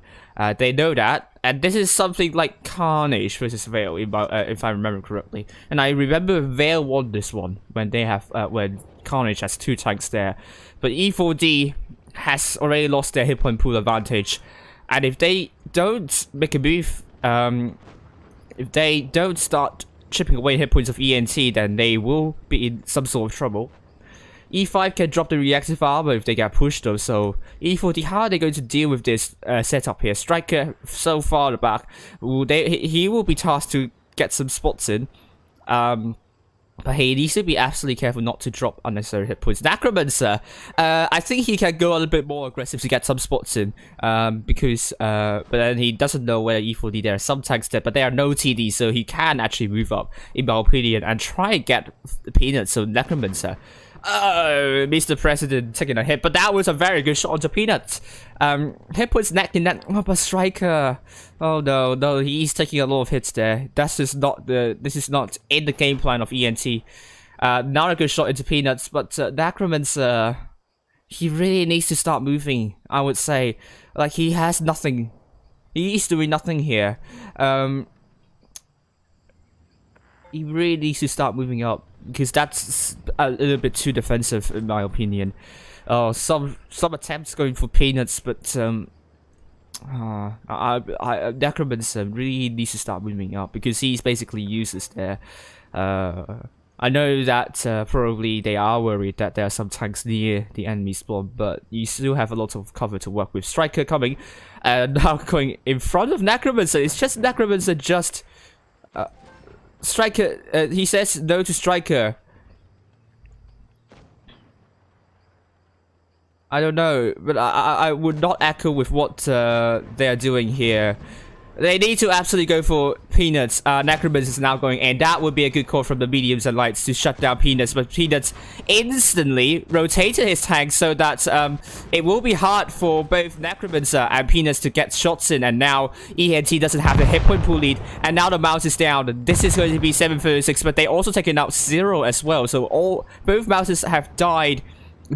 They know that, and this is something like Carnage versus Veil, if I remember correctly. And I remember Veil won this one when they have when Carnage has 2 tanks there, but E4D has already lost their hit point pool advantage, and if they don't make a move, if they don't start chipping away hit points of ENT, then they will be in some sort of trouble. E5 can drop the reactive armor if they get pushed though, so E4D, how are they going to deal with this setup here? Striker so far at the back, he will be tasked to get some spots in, but he needs to be absolutely careful not to drop unnecessary hit points. Necromancer, I think he can go a little bit more aggressive to get some spots in, because but then he doesn't know where E4D there are some tanks there, but there are no TD, so he can actually move up, in my opinion, and try and get the Peanuts. So Necromancer, oh, Mr. President taking a hit, but that was a very good shot onto Peanuts. Hit points neck in that, but Striker, oh no, he's taking a lot of hits there. This is not in the game plan of ENT. Not a good shot into Peanuts, but Necromancer, he really needs to start moving, I would say. Like, he has nothing. He's doing nothing here. He really needs to start moving up, because that's a little bit too defensive in my opinion. Some attempts going for Peanuts, but Necromancer really needs to start moving up, because he's basically useless there. I know that probably they are worried that there are some tanks near the enemy spawn, but you still have a lot of cover to work with. Striker coming, and now going in front of Necromancer. It's just Necromancer just... Striker, he says no to Striker. I don't know, but I would not echo with what they are doing here. They need to absolutely go for Peanuts. Necromancer is now going in. That would be a good call from the mediums and lights to shut down Peanuts, but Peanuts instantly rotated his tank so that it will be hard for both Necromancer and Peanuts to get shots in, and now ENT doesn't have the hit point pool lead, and now the mouse is down. This is going to be 736, but they also taken out 0 as well, so both mouses have died.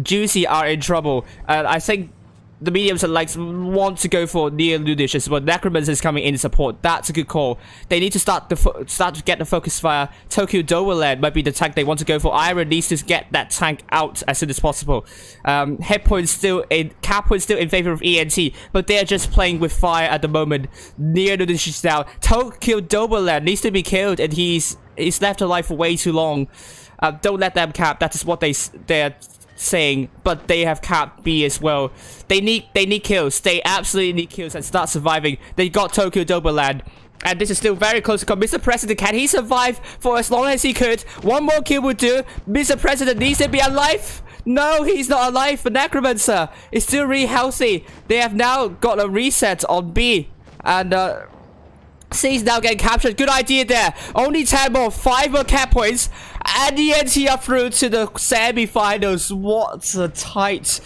Juicy are in trouble. I think the mediums and likes want to go for near Ludicious, but Necromancer is coming in support. That's a good call. They need to start to get the focus fire. Tokyo Doverland might be the tank they want to go for. Iron needs to get that tank out as soon as possible. Hit point still in, cap point still in favor of ENT, but they're just playing with fire at the moment. Near Ludicious down. Tokyo Doverland needs to be killed, and he's left alive for way too long. Don't let them cap. That is what they're saying, but they have capped B as well. They need kills. They absolutely need kills and start surviving. They got Tokyo Doberland, and this is still very close to come. Mr. President, can he survive for as long as he could? One more kill would do. Mr. President needs to be alive. No, he's not alive. The Necromancer is still really healthy. They have now got a reset on B, and C's now getting captured. Good idea there. Only 10 more, 5 more cap points, and the ENT are through to the semi-finals. What a tight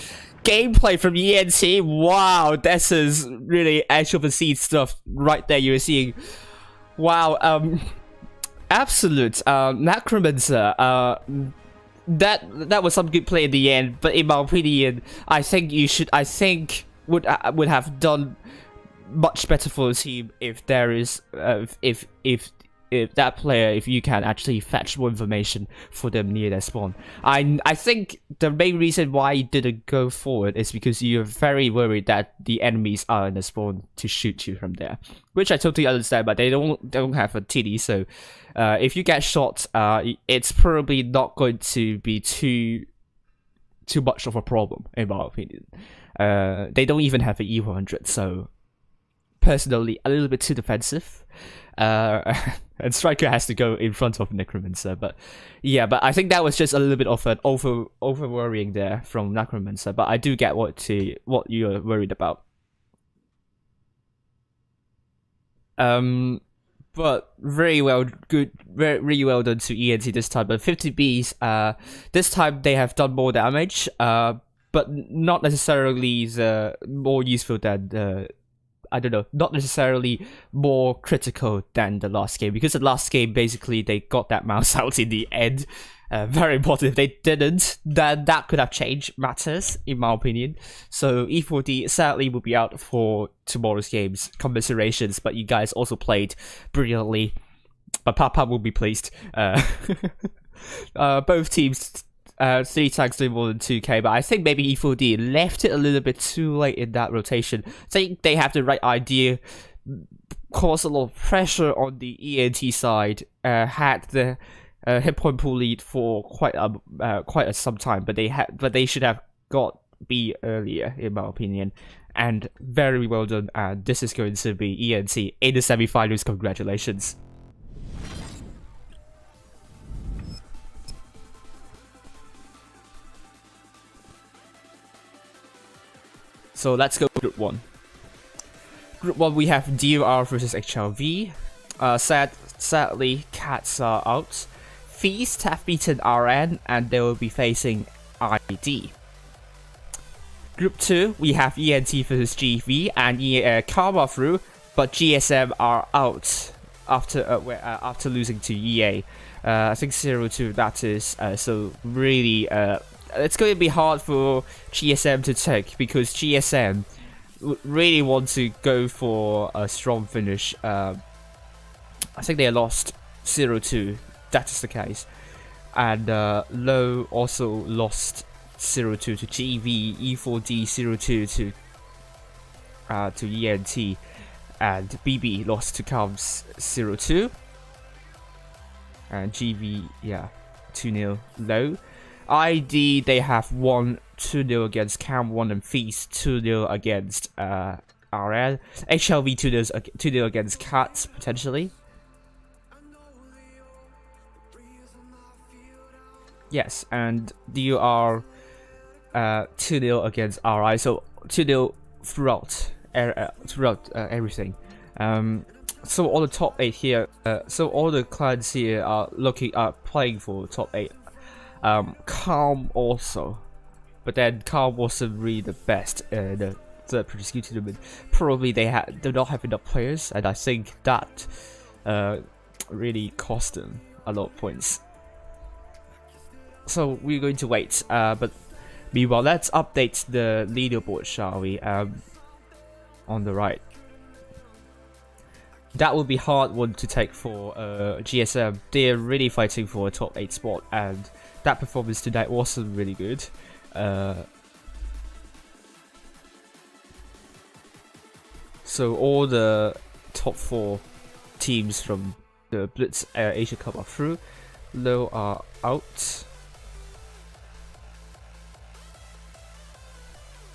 gameplay from ENT. Wow, this is really edge of the seat stuff right there. You're seeing, wow, absolute Necromancer. That was some good play in the end, but in my opinion, I think would have done much better for the team if there is if that player, if you can actually fetch more information for them near their spawn. I think the main reason why you didn't go forward is because you're very worried that the enemies are in the spawn to shoot you from there, which I totally understand. But they don't have a TD, so if you get shot, it's probably not going to be too much of a problem in my opinion. They don't even have an E100, so personally a little bit too defensive. And Striker has to go in front of Necromancer, but yeah, but I think that was just a little bit of an over worrying there from Necromancer, but I do get what you're worried about. But very well done to ENT this time. But 50Bs, this time they have done more damage, but not necessarily the more useful than the, I don't know, not necessarily more critical than the last game, because the last game basically they got that mouse out in the end. Very important. If they didn't, then that could have changed matters, in my opinion. So E4D sadly will be out for tomorrow's games. Commiserations, but you guys also played brilliantly. But Papa will be pleased. Both teams, 3 tags doing more than 2k, but I think maybe E4D left it a little bit too late in that rotation. I think they have the right idea, caused a lot of pressure on the ENT side, had the hit point pool lead for quite some time, but they should have got B earlier, in my opinion. And very well done, and this is going to be ENT in the semi-finals. Congratulations. So let's go Group 1. Group 1, we have DUR versus HLV. Sadly, Cats are out. Feast have beaten RN, and they will be facing ID. Group 2, we have ENT versus GV, and Karma through, but GSM are out after losing to EA. I think 0-2, that is, so really, it's going to be hard for GSM to take, because GSM really want to go for a strong finish. I think they lost 0-2, that is the case. And Low also lost 0-2 to GV, E4D 0-2 to ENT, and BB lost to Cubs 0-2. And GV, yeah, 2-0 Low. ID, they have won 2-0 against Cam 1 and Feast, 2-0 against RN. HLV 2-0 against Cats, potentially. Yes, and DUR 2-0 against RI, so 2-0 throughout everything. So all the top 8 here, so all the clans here are playing for top 8. Calm also, but then Calm wasn't really the best in the third Prestige tournament. Probably they do not have enough players, and I think that really cost them a lot of points. So we're going to wait, but Meanwhile, let's update the leaderboard, shall we? On the right. That will be hard one to take for GSM. They're really fighting for a top 8 spot, and that performance tonight wasn't really good. So all the top 4 teams from the Blitz Asia Cup are through. Low are out.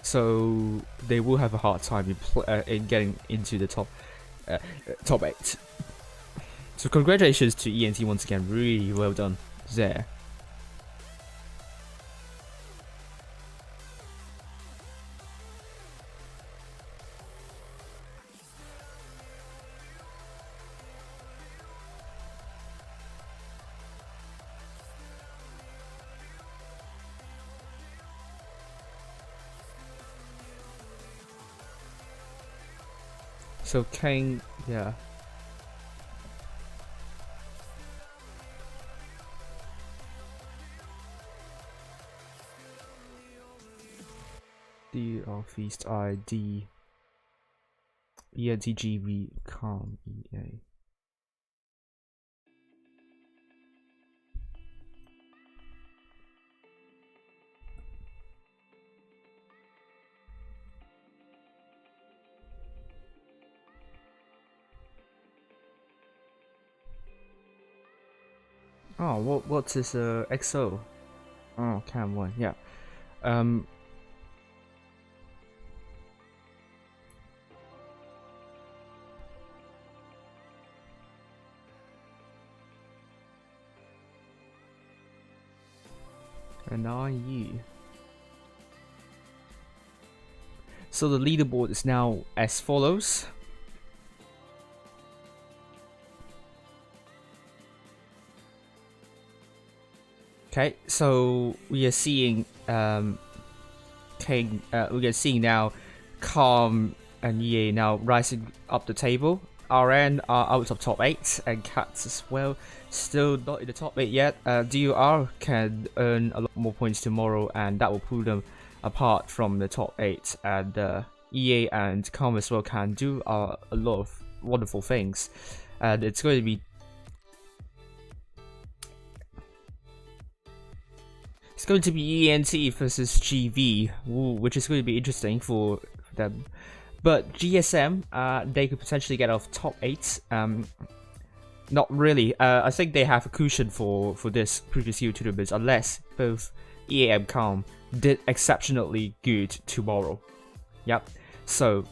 So they will have a hard time in getting into the top 8. So congratulations to ENT once again. Really well done there. So King, yeah. D R Feast ID ENTGB Calm EA. Oh, what is XO? Oh, Cam 1, yeah. And are you? So the leaderboard is now as follows. Okay, so we are seeing King. We are seeing now Calm and EA now rising up the table. RN are out of top 8 and Cats as well, still not in the top 8 yet. DUR can earn a lot more points tomorrow, and that will pull them apart from the top 8. And EA and Calm as well can do a lot of wonderful things, and it's going to be. It's going to be ENT versus GV, which is going to be interesting for them. But GSM, they could potentially get off top 8. Not really. I think they have a cushion for this previous year tournaments, unless both EA and Calm did exceptionally good tomorrow. Yep. So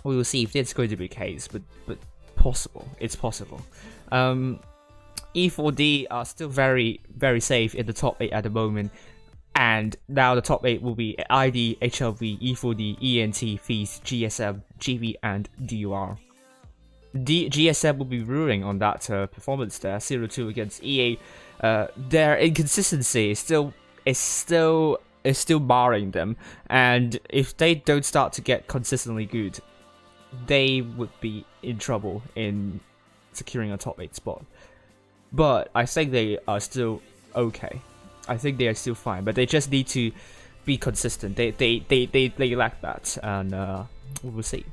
we will see if that's going to be the case, but possible. It's possible. E4D are still very, very safe in the top 8 at the moment, and now the top 8 will be ID, HLV, E4D, ENT, Feast, GSM, GV, and DUR. GSM will be ruling on that performance there, 0-2 against EA. Their inconsistency is still barring them, and if they don't start to get consistently good, they would be in trouble in securing a top 8 spot. But I think they are still okay. I think they are still fine, but they just need to be consistent. They lack that, and we will see.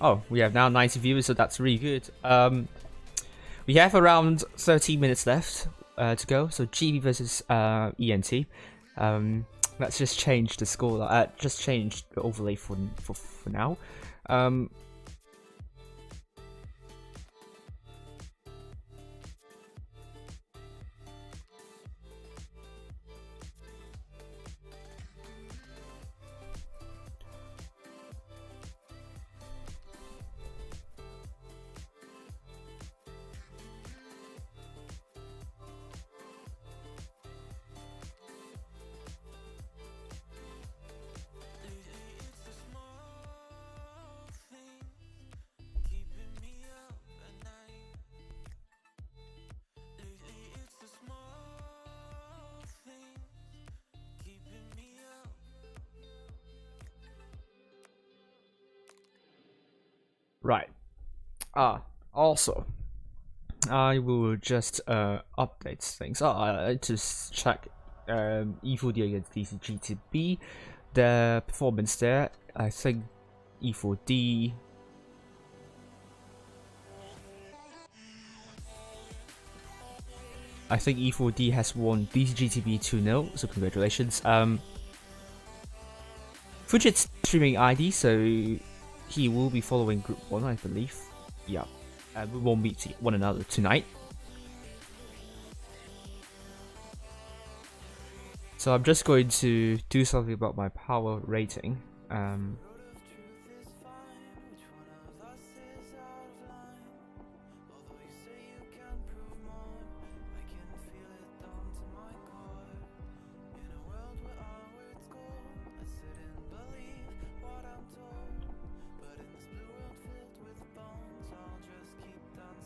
Oh, we have now 90 viewers, so that's really good. We have around 13 minutes left to go. So GV versus ENT. Let's just change the score. Just change the overlay for now. Right. Also, I will just update things. I just check E4D against DCGTB. The performance there, I think E4D. I think E4D has won DCGTB 2-0, so congratulations. Fujit's streaming ID, so he will be following Group 1, I believe. Yeah, we won't meet one another tonight. So I'm just going to do something about my power rating.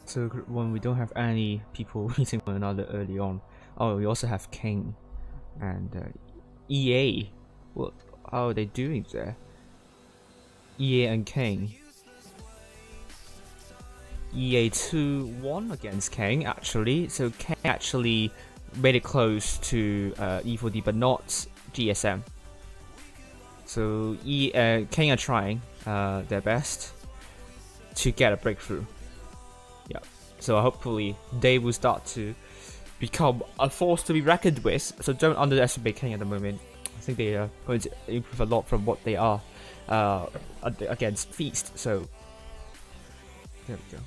So Group 1, we don't have any people meeting one another early on. Oh, we also have King and EA. What? How are they doing there? EA and King. EA 2-1 against King actually. So King actually made it close to E4D, but not GSM. So King are trying their best to get a breakthrough. Yeah, so hopefully they will start to become a force to be reckoned with. So don't underestimate King at the moment. I think they are going to improve a lot from what they are against Feast. So there we go.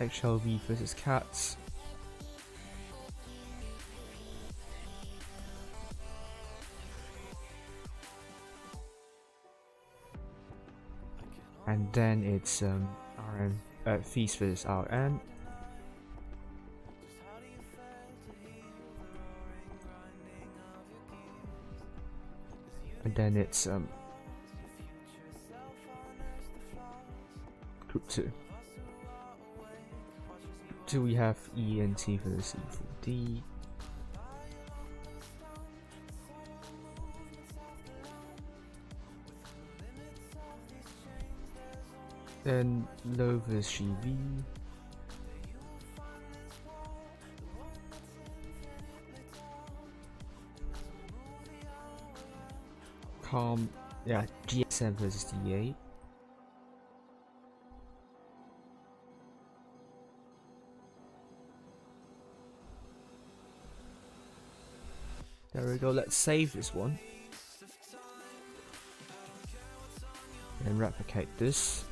HLV versus Cats. And then it's Feast versus RN. And then it's Group 2. Group 2 we have ENT versus E4D. Then Low vs GV. Calm, yeah, GSM versus DA. There we go, let's save this one. And replicate this.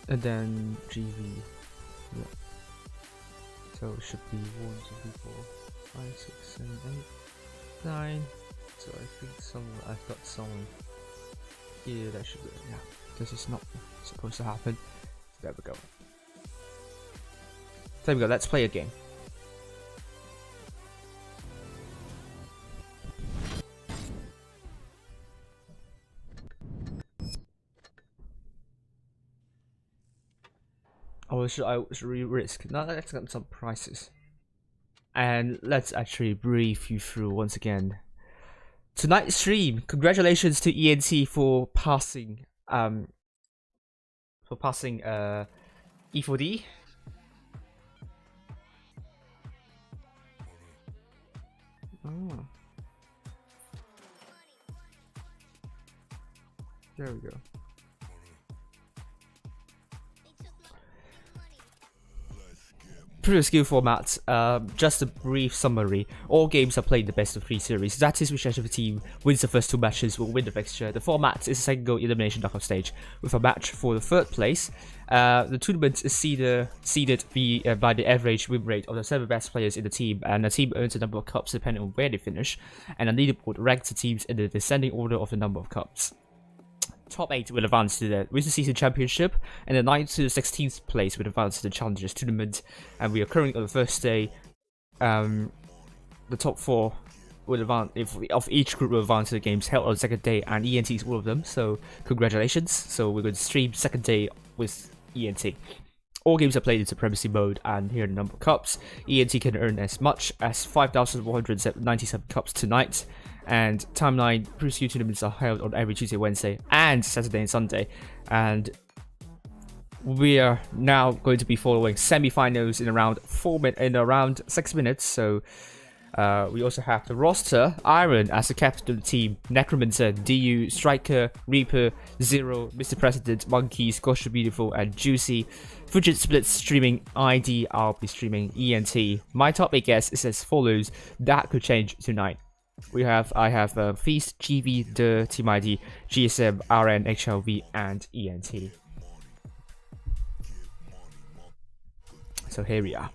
And then GV, yeah. So it should be 1, 2, 3, 4, 5, 6, 7, 8, 9. So I think I've got someone here that should be, yeah. This is not supposed to happen. So there we go. There we go, let's play a game. Or should I risk? Now let's get some prices. And let's actually brief you through once again tonight's stream. Congratulations to ENT for passing E4D. Oh. There we go. Previous skill formats, just a brief summary. All games are played in the best of 3 series. That is, whichever team wins the first 2 matches will win the fixture. The format is a single elimination knockout stage with a match for the 3rd place. The tournament is seeded by the average win rate of the 7 best players in the team, and the team earns a number of cups depending on where they finish, and a leaderboard ranks the teams in the descending order of the number of cups. top 8 will advance to the Winter Season Championship, and the 9th to 16th place will advance to the Challengers Tournament. And we are currently on the first day. The top 4 will advance, of each group will advance to the games held on the second day, and ENT is one of them, so congratulations. So we're going to stream second day with ENT. All games are played in Supremacy mode, and here are the number of cups. ENT can earn as much as 5,197 cups tonight, and Timeline Pre-Skill tournaments are held on every Tuesday, Wednesday, and Saturday and Sunday. And we are now going to be following semi-finals in around 6 minutes. So we also have the roster: Iron as the captain of the team, Necromancer, DU, Striker, Reaper, Zero, Mr. President, Monkeys, Gosh Beautiful, and Juicy. Fidget Splits streaming ID, I'll be streaming ENT. My top 8 guess is as follows. That could change tonight. I have Feast, GV, The, Team ID, GSM, RN, HLV, and ENT. So here we are.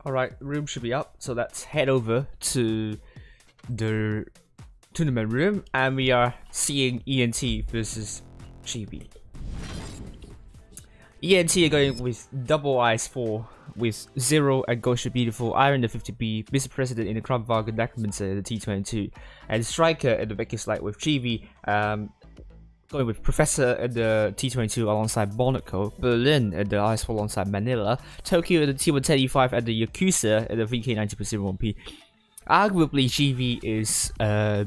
Alright, room should be up, so let's head over to the tournament room, and we are seeing ENT versus GB. ENT are going with double IS4 with Zero and Gosha Beautiful, Iron the 50B, Mr. President in the Krummwagen, Necromancer in the T22, and Striker in the Vegas Light with GB. Going with Professor at the T22 alongside Monaco, Berlin at the IS4 alongside Manila, Tokyo at the T135 and the Yakuza at the VK90.01P. Arguably, GV is, I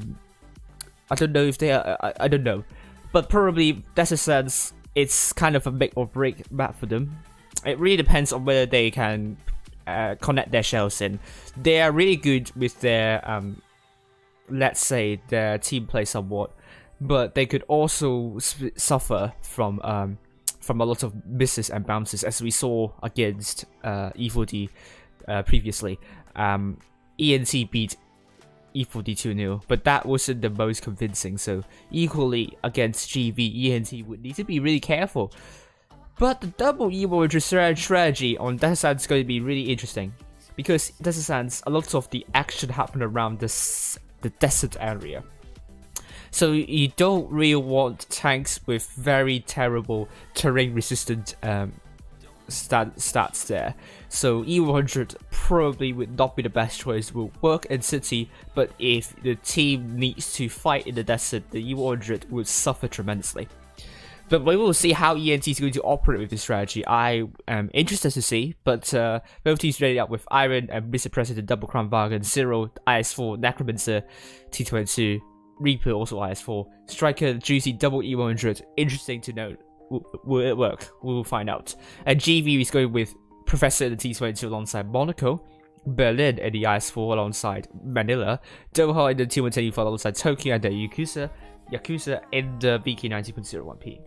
don't know if they are, I don't know, but probably that's a sense it's kind of a make or break map for them. It really depends on whether they can connect their shells in. They are really good with their, let's say, their team play somewhat, but they could also suffer from a lot of misses and bounces, as we saw against E4D previously. ENT beat E4D 2-0, but that wasn't the most convincing, so equally against GV, ENT would need to be really careful. But the double E100 strategy on Desert is going to be really interesting, because Desert, a lot of the action happened around the desert area. So you don't really want tanks with very terrible terrain resistant stats there. So E100 probably would not be the best choice. Will work in city, but if the team needs to fight in the desert, the E100 would suffer tremendously. But we will see how ENT is going to operate with this strategy. I am interested to see, but both teams ready up with Iron and Mr. President, Double Krummwagen, Zero, IS4, Necromancer, T22, Reaper also IS4, Striker, Juicy, Double E100. Interesting to note. Will it work? We will find out. And GV is going with Professor in the T22 alongside Monaco, Berlin in the IS4 alongside Manila, Doha in the T125 alongside Tokyo and the Yakuza in the VK90.01P.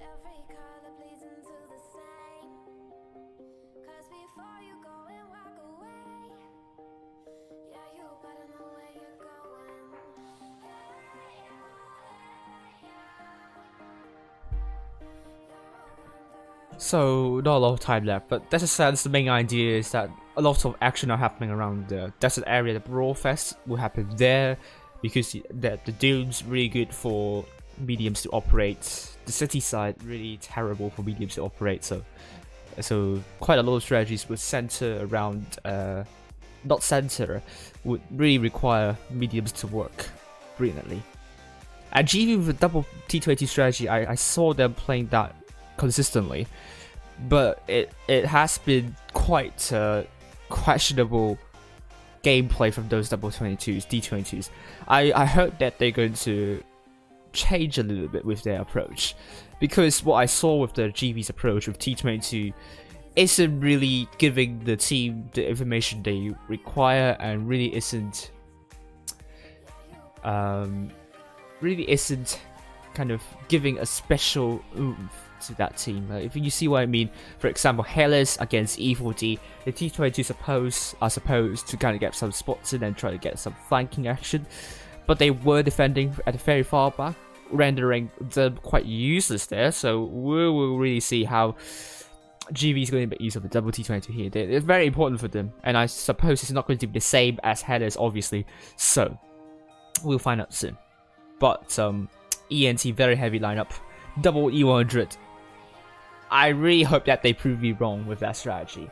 So, not a lot of time left, but Desert Sands, the main idea is that a lot of action are happening around the desert area. The Brawl Fest will happen there, because the dune's really good for mediums to operate. The city side really terrible for mediums to operate, so quite a lot of strategies would center around, would really require mediums to work brilliantly. At GV with a double T20 strategy, I saw them playing that consistently, but it has been quite a questionable gameplay from those double 22s, D22s. I heard that they're going to change a little bit with their approach, because what I saw with the GV's approach with T22 isn't really giving the team the information they require, and really isn't kind of giving a special oomph to that team. If you see what I mean, for example, Hellas against E4D, the T22 are supposed to kind of get some spots in and try to get some flanking action, but they were defending at the very far back, rendering them quite useless there. So we will really see how GV is going to make use of the double T22 here. It's very important for them, and I suppose it's not going to be the same as Hellas, obviously. So we'll find out soon. But ENT, very heavy lineup, double E100. I really hope that they prove me wrong with that strategy,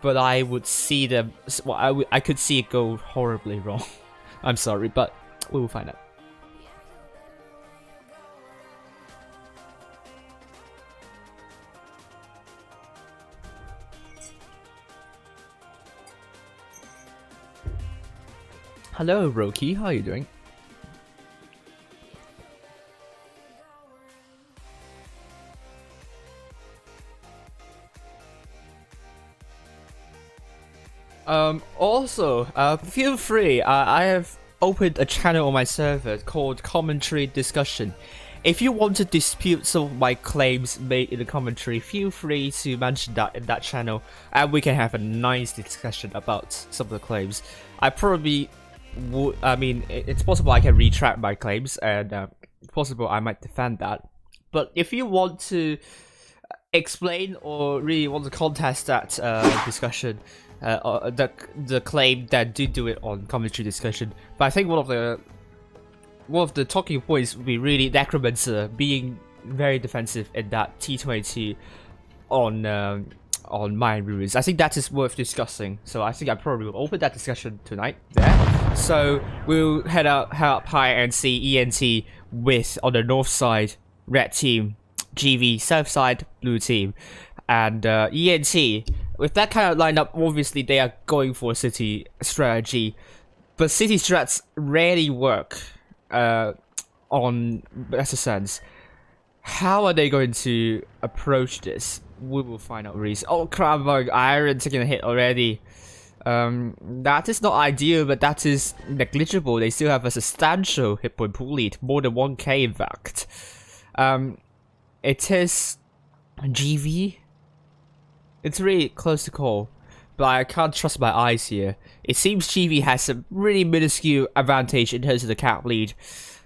but I would see them. Well, I could see it go horribly wrong. I'm sorry, but we will find out. Hello, Roki. How are you doing? Also, feel free, I have opened a channel on my server called Commentary Discussion. If you want to dispute some of my claims made in the commentary, feel free to mention that in that channel, and we can have a nice discussion about some of the claims. I probably would, I mean, it's possible I can retract my claims, and it's possible I might defend that. But if you want to explain or really want to contest that discussion, the claim, that do it on commentary discussion. But I think one of the talking points would be really Necromancer being very defensive in that T22 on Mind Ruins. I think that is worth discussing. So I think I probably will open that discussion tonight there. So we'll head up high and see ENT with, on the north side, red team, GV south side, blue team, and ENT. With that kind of lineup, obviously they are going for a city strategy, but city strats rarely work on better sense. How are they going to approach this? We will find out really soon. Oh crap, Iron taking a hit already. That is not ideal, but that is negligible. They still have a substantial hit point pool lead, more than 1k in fact. It is GV. It's really close to call, but I can't trust my eyes here. It seems GV has a really minuscule advantage in terms of the cap lead.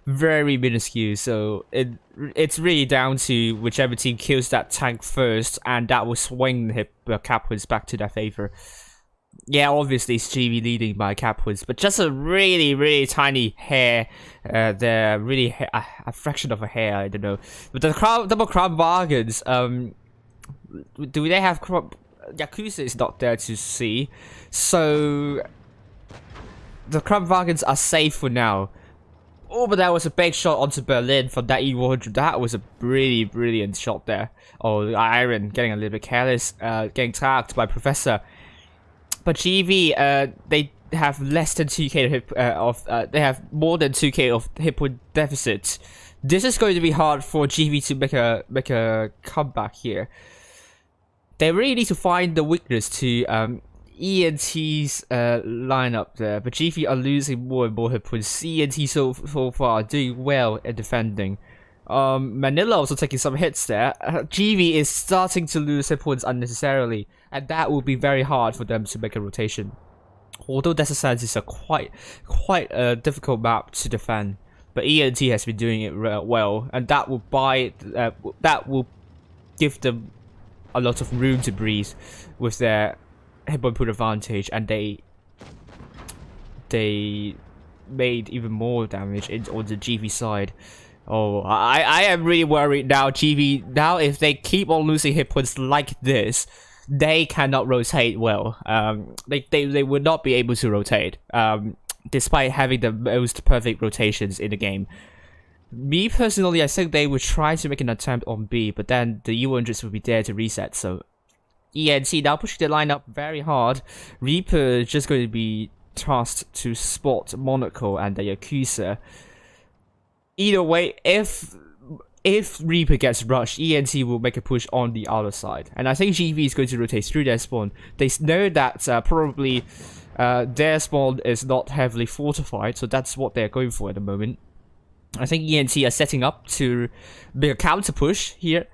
Very minuscule, so it's really down to whichever team kills that tank first, and that will swing the cap points back to their favor. Yeah, obviously it's GV leading by cap points, but just a really tiny hair there, really a fraction of a hair, I don't know. But the double crown bargains, do they have Yakuza is not there to see, so the Crown Wagons are safe for now. Oh, but that was a big shot onto Berlin from that E100. That was a really brilliant shot there. Oh, Iron getting a little bit careless, getting tagged by Professor. But GV, they have less than 2k they have more than 2k of hit point deficit. This is going to be hard for GV to make a comeback here. They really need to find the weakness to ENT's lineup there, but GV are losing more and more hit points. ENT so far are doing well in defending. Manila also taking some hits there. GV is starting to lose hit points unnecessarily, and that will be very hard for them to make a rotation. Although Desert Sands is a quite a difficult map to defend, but ENT has been doing it well, and that will give them a lot of room to breathe with their hit point pool advantage, and they made even more damage on the GV side. Oh, I am really worried now. GV, now if they keep on losing hit points like this, they cannot rotate well. They would not be able to rotate, despite having the most perfect rotations in the game. Me personally, I think they would try to make an attempt on B, but then the U100s would be there to reset. So ENT now pushing the line up very hard. Reaper is just going to be tasked to spot Monaco and the Yakuza. Either way, if Reaper gets rushed, ENT will make a push on the other side. And I think GV is going to rotate through their spawn. They know that probably their spawn is not heavily fortified, so that's what they're going for at the moment. I think ENT are setting up to make a counter push here.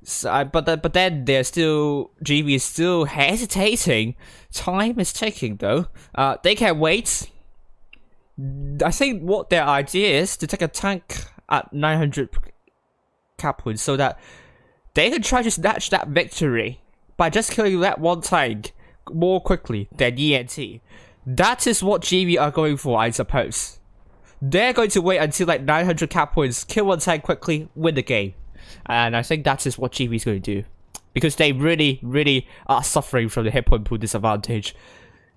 So, but then they're still, GV is still hesitating. Time is ticking though. They can wait. I think what their idea is to take a tank at 900 cap points so that they can try to snatch that victory by just killing that one tank more quickly than ENT. That is what GV are going for, I suppose. They're going to wait until like 900 cap points, kill one tank quickly, win the game. And I think that is what GV is going to do. Because they really are suffering from the hit point pool disadvantage.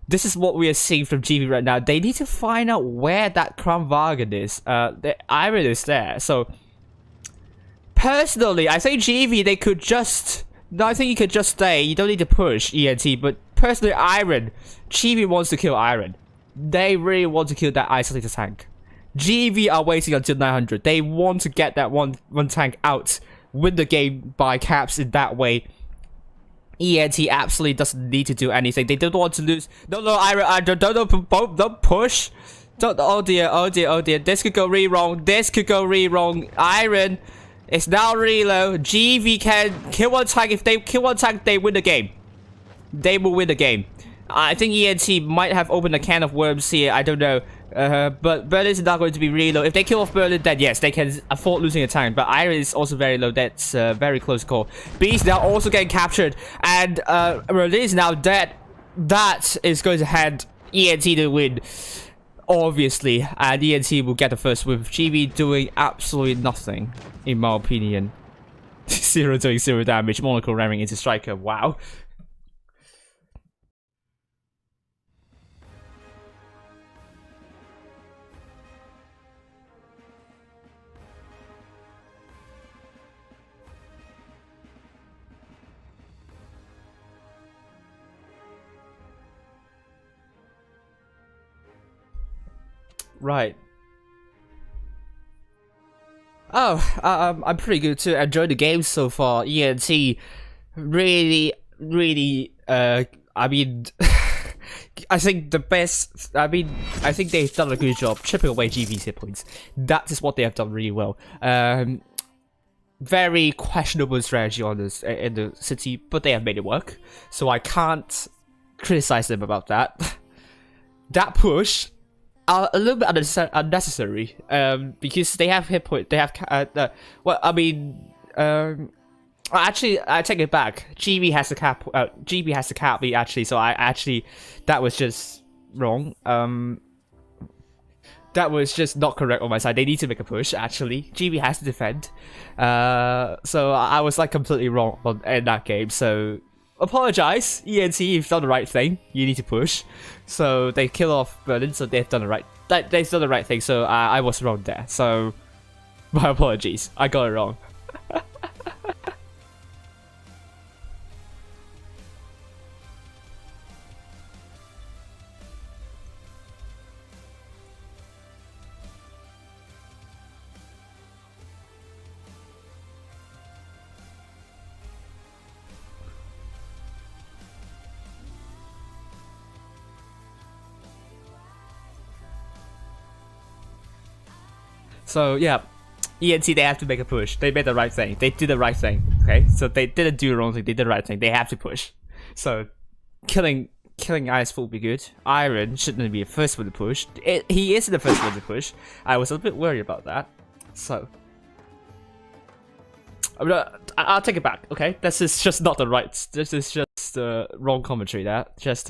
This is what we are seeing from GV right now. They need to find out where that Crown Wagon is. The Iron is there. So, personally, I think GV, they could just... No, I think you could just stay. You don't need to push ENT. But personally, Iron, GV wants to kill Iron. They really want to kill that isolated tank. GV are waiting until 900. They want to get that one tank out, win the game by caps in that way. ENT absolutely doesn't need to do anything. They don't want to lose. No, Iron, don't push. Don't. Oh dear. This could go really wrong. Iron is now really low. GV can kill one tank. If they kill one tank, they win the game. They will win the game. I think ENT might have opened a can of worms here. I don't know. But Berlin is not going to be really low. If they kill off Berlin, then yes, they can afford losing a tank. But Iron is also very low. That's a very close call. Beast now also getting captured. And Berlin is now dead. That is going to hand ENT the win. Obviously. And ENT will get the first win. GV doing absolutely nothing, in my opinion. Zero doing 0 damage. Monaco ramming into Striker. Wow. Right. Oh, I'm pretty good too. Enjoyed the game so far. ENT really, I mean, I think the best, I think they've done a good job chipping away GV's hit points. That is what they have done really well. Very questionable strategy on this in the city, but they have made it work. So I can't criticize them about that. That push, a little bit unnecessary, because they have hit point. They have well, I mean, actually, I take it back. GV has the cap. GV has the cap lead actually. So that was just wrong. That was just not correct on my side. They need to make a push. Actually, GV has to defend. So I was like completely wrong in that game. So apologize, ENT. You've done the right thing. You need to push. So they kill off Berlin. So they've done the right. They've done the right thing. So I was wrong there. So my apologies. I got it wrong. So yeah, ENT, they have to make a push. They made the right thing. They did the right thing. Okay, so they didn't do the wrong thing. They did the right thing. They have to push. So killing Ice will be good. Iron shouldn't be the first one to push. He is the first one to push. I was a bit worried about that. So I'll take it back. Okay, this is just not the right. This is just wrong commentary. That just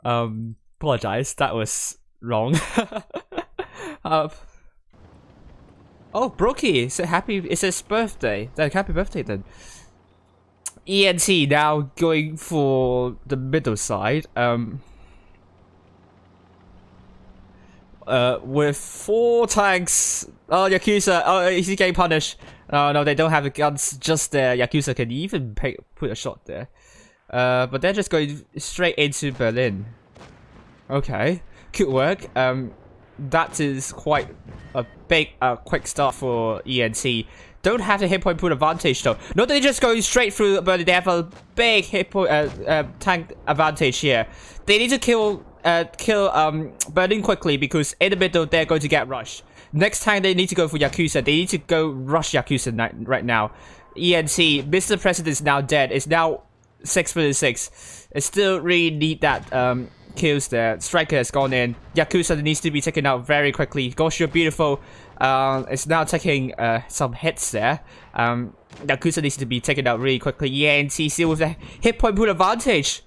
apologize. That was wrong. Oh, Brookie, it's his birthday. Then happy birthday then. ENT now going for the middle side. With 4 tanks. Oh, Yakuza. Oh, he's getting punished. Oh no, they don't have the guns just there. Yakuza can even put a shot there. But they're just going straight into Berlin. Okay, good work. That is quite a big, quick start for ENT. Don't have the hit point pool advantage though. Not that they're just going straight through, but they have a big hit point tank advantage here. They need to kill Berlin quickly because in the middle they're going to get rushed. Next time they need to go for Yakuza. They need to go rush Yakuza right now. ENT, Mr. President is now dead. It's now 6-6. It still really need that kills there. Striker has gone in. Yakuza needs to be taken out very quickly. Gosh, you're beautiful. It's now taking some hits there. Yakuza needs to be taken out really quickly. ENT still with the hit point pool advantage.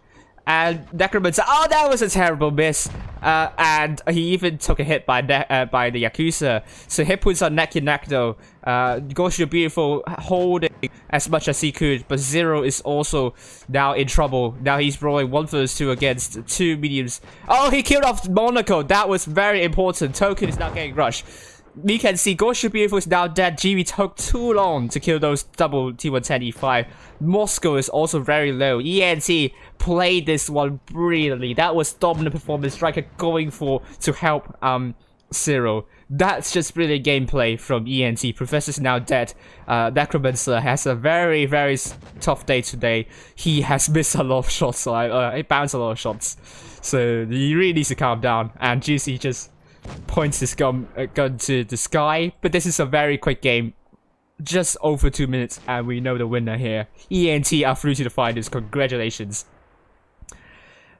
And Necromancer, oh, that was a terrible miss. And he even took a hit by the Yakuza. So hit points are neck and neck though. Gosh, you're beautiful, holding as much as he could. But Zero is also now in trouble. Now he's rolling 1 vs 2 against 2 mediums. Oh, he killed off Monaco. That was very important. Token is now getting rushed. We can see Gosh, you're beautiful is now dead. GB took too long to kill those double T110 E5. Moscow is also very low. ENT played this one brilliantly. That was dominant performance. Striker going for to help Zero. That's just brilliant gameplay from ENT. Professor's now dead. Necromancer has a very, very tough day today. He has missed a lot of shots. So he bounced a lot of shots. So he really needs to calm down. And Juicy just points his gun to the sky. But this is a very quick game. Just over 2 minutes. And we know the winner here. ENT are through to the finals. Congratulations.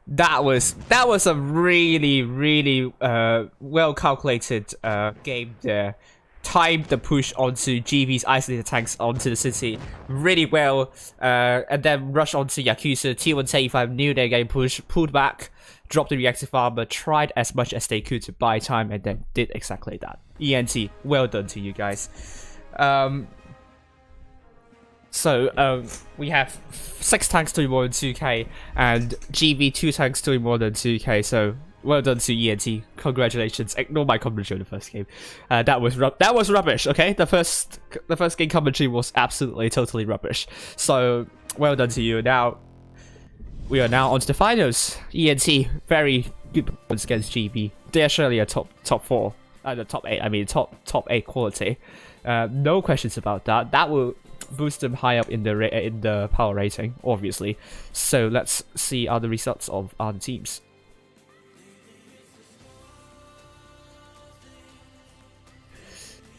That was a really, really well calculated game there. Timed the push onto GV's isolated tanks onto the city really well, and then rush onto Yakuza. T135 knew their game push, pulled back, dropped the reactive armor, tried as much as they could to buy time, and then did exactly that. ENT, well done to you guys. So, we have 6 tanks doing more than 2k, and GV 2 tanks doing more than 2k, so well done to ENT. Congratulations. Ignore my commentary on the first game. That was rubbish, okay? The first game commentary was absolutely, totally rubbish. So, well done to you. Now, we are now on to the finals. ENT, very good performance against GV. They're surely a top 4. The top 8, I mean, top 8 quality. No questions about that. That will boost them high up in the power rating, obviously. So let's see other results of other teams.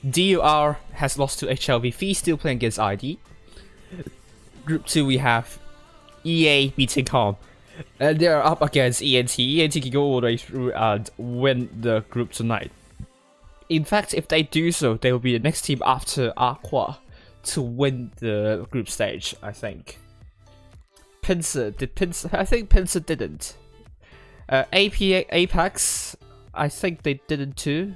DUR has lost to HLV, still playing against ID. Group 2 we have EA beating Calm. And they are up against ENT. ENT can go all the way through and win the group tonight. In fact, if they do so, they will be the next team after Aqua to win the group stage, I think. Pincer, I think Pincer didn't. Apex, I think they didn't too.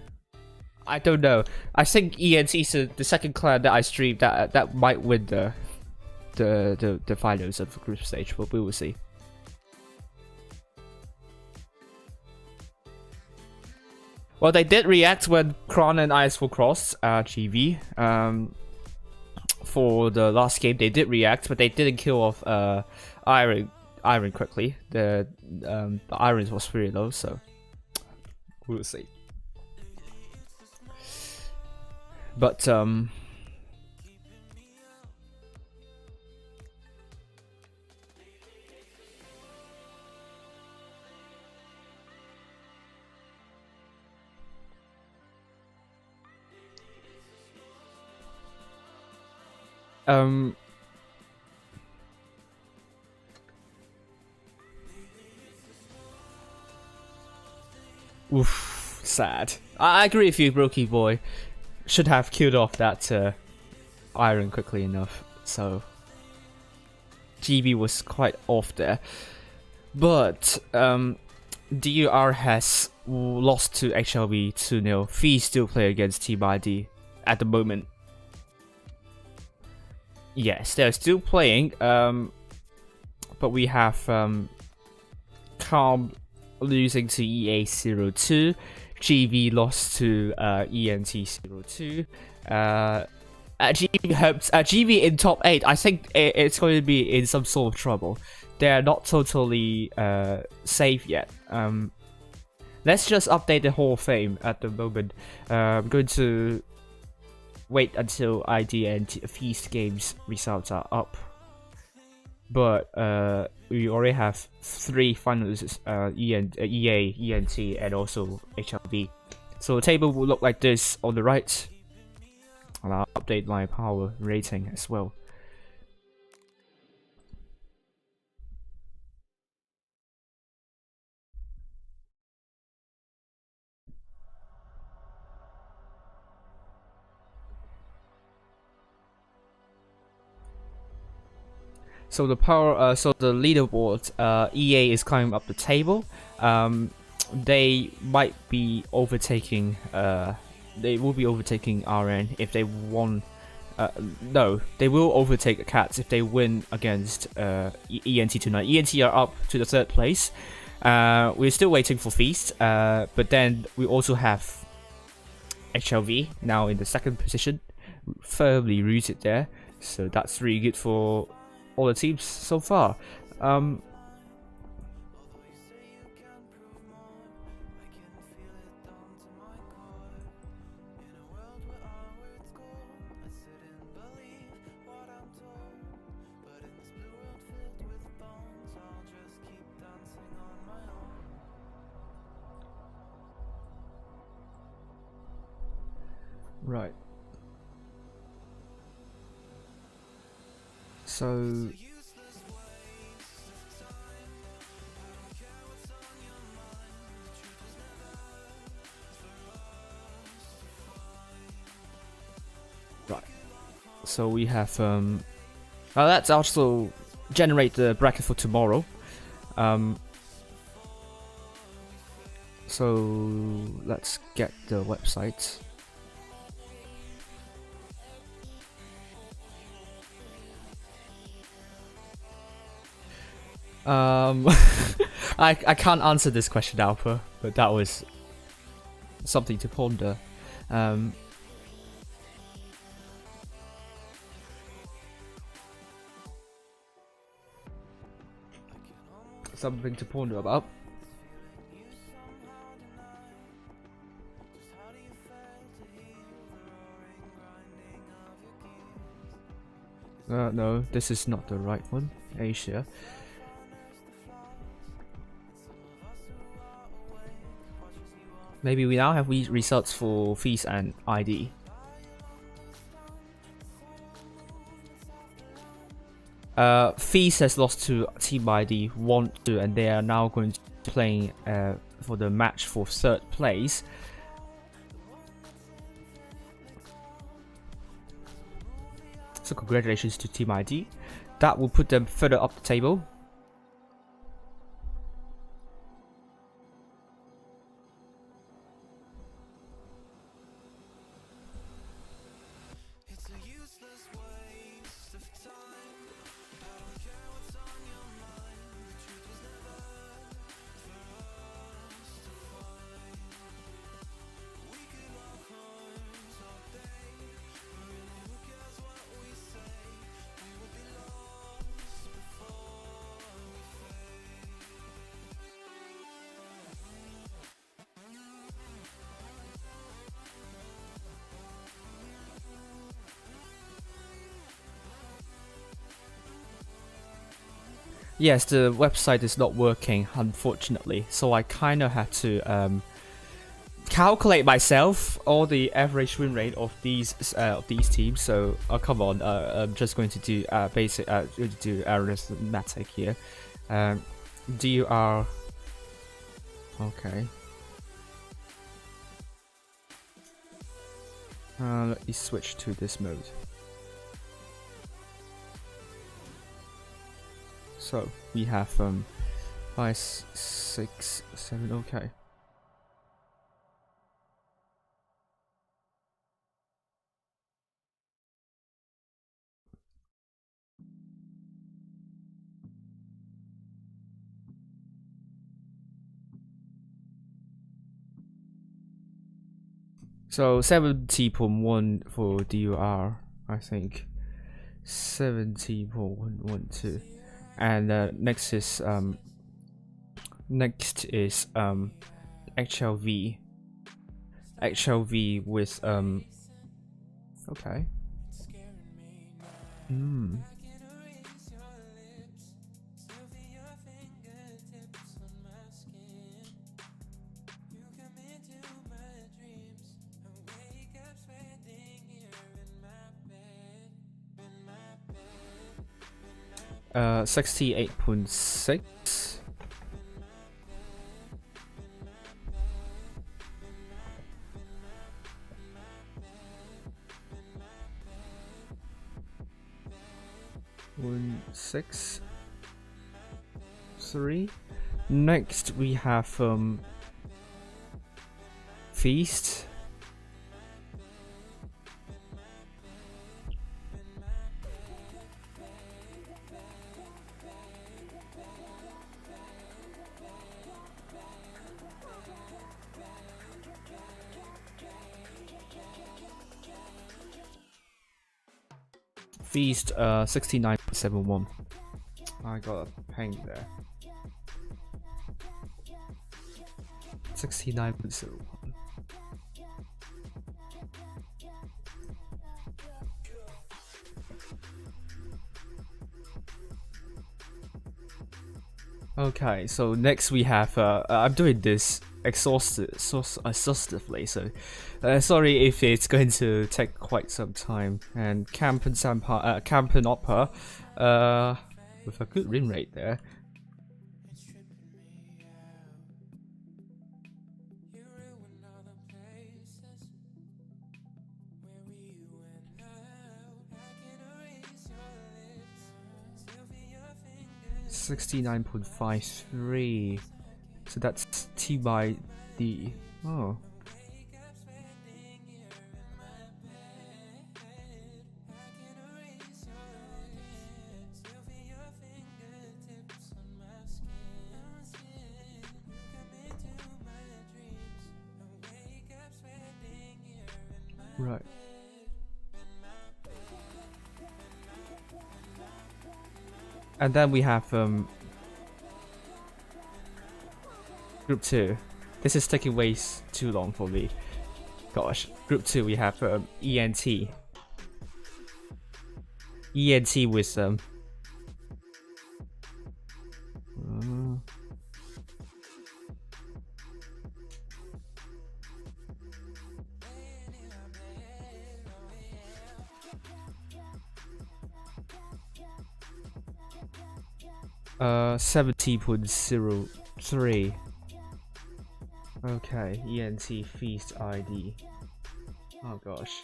I don't know. I think ENT is the second clan that I streamed that might win the finals of the group stage, but we will see. Well, they did react when Kron and IS4 crossed GV. For the last game, they did react, but they didn't kill off Iron quickly. The Iron was pretty low, so we'll see. But oof, sad. I agree with you, Brokey boy. Should have killed off that Iron quickly enough. So GB was quite off there. But DUR has lost to HLV 2-0. Fee still play against Team ID at the moment. Yes, they're still playing. But we have Calm losing to EA02. GV lost to ENT02. GV in top 8. I think it's going to be in some sort of trouble. They're not totally safe yet. let's just update the Hall of Fame at the moment. I'm going to wait until ID and Feast games results are up. But we already have 3 finalists, EA, ENT, and also ARWV. So the table will look like this on the right. And I'll update my power rating as well. So the power, so the leaderboard, EA is climbing up the table. They might be overtaking. They will be overtaking RN if they won. No, they will overtake Cats if they win against ENT tonight. ENT are up to the 3rd place. We're still waiting for Feast, but then we also have HLV now in the 2nd position, firmly rooted there. So that's really good for all the teams so far. Right. So so we have let's also generate the bracket for tomorrow. So let's get the website. I can't answer this question, Alpha, but that was something to ponder. Something to ponder about. No, this is not the right one. Asia. Maybe we now have results for Feast and ID. Feast has lost to Team ID 1-2, and they are now going to be playing for the match for 3rd place. So congratulations to Team ID. That will put them further up the table. Yes, the website is not working, unfortunately, so I kind of had to calculate myself all the average win rate of these teams. So, come on, I'm just going to do basic, do arithmetic here. DUR. Okay. Let me switch to this mode. So we have 5, 6, 7. Okay. So 70.1 for DUR, I think. 70.112. And next is HLV. HLV with okay. Uh, 68.6. One 6 3. Next we have Feast. Feast 69.71. I got a pain there. 69.01. Okay, so next we have I'm doing this exhaustively, so sorry if it's going to take quite some time. And Camp and Opera with a good win rate there. $69.53, so that's T by D. Oh. Right. And then we have Group 2. This is taking way too long for me. Gosh. Group 2 we have ENT. ENT with 70.03. Okay, ENT Feast ID. Oh gosh.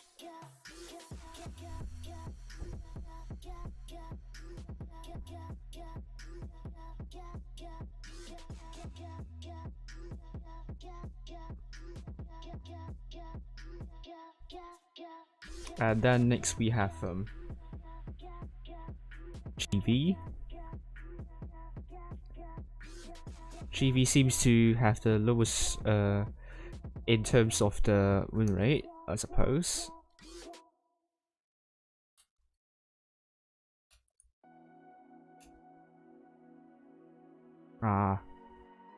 And then next we have GV. GV seems to have the lowest in terms of the win rate, I suppose.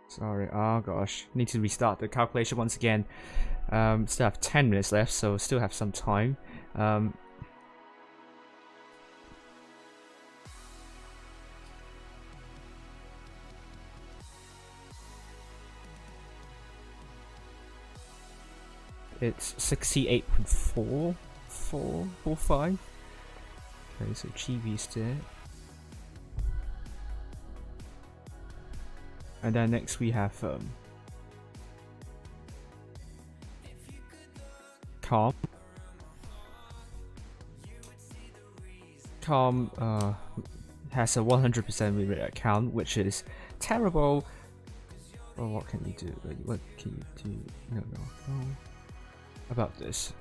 Sorry. Oh gosh, need to restart the calculation once again. Still have 10 minutes left, so still have some time. It's 68.4445. Okay, so GV's there. And then next we have Calm. Calm has a 100% win rate account, which is terrible. Well, what can you do? Wait, what can you do? No. About this.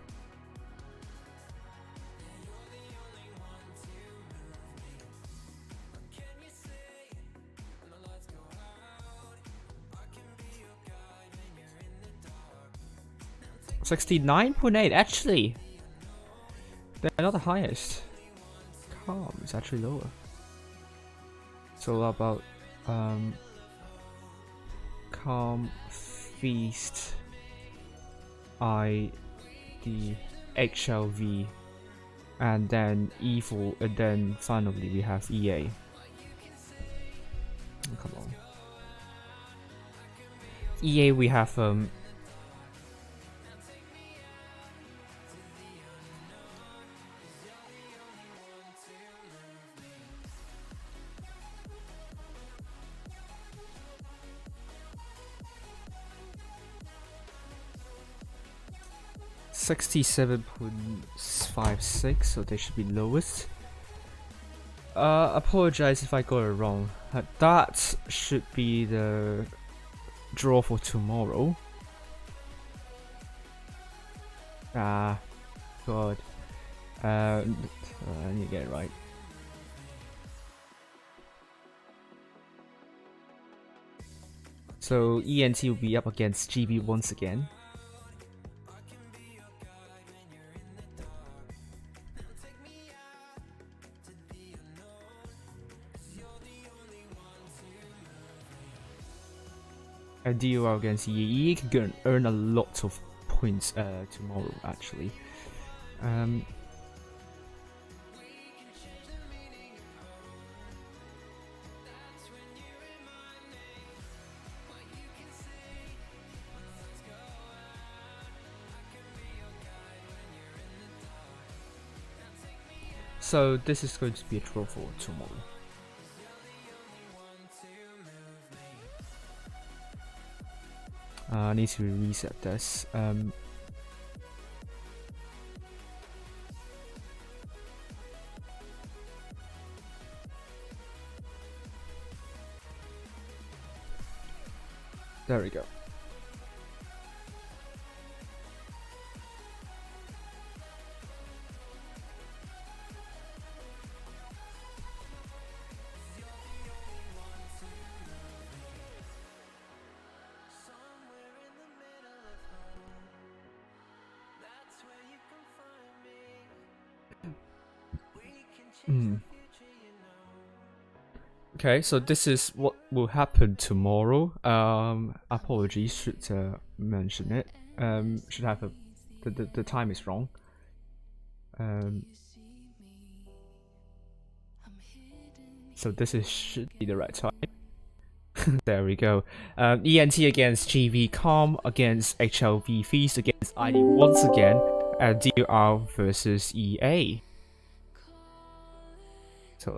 $69.8 actually. They're not the highest. Calm is actually lower. So about Calm Feast, the HLV, and then Evil, and then finally we have EA. Oh, come on. EA we have 67.56, so they should be lowest. Apologize if I got it wrong. That should be the draw for tomorrow. Ah, God. I need to get it right. So ENT will be up against GB once again. And DUR against EA. EA can earn a lot of points tomorrow, actually. So this is going to be a draw for tomorrow. I need to reset this. There we go. Okay, so this is what will happen tomorrow. Apologies, should mention it. Should have the time is wrong. So this should be the right time. There we go. ENT against GV Calm, against HLV Feast, against ID once again, and DUR versus EA. So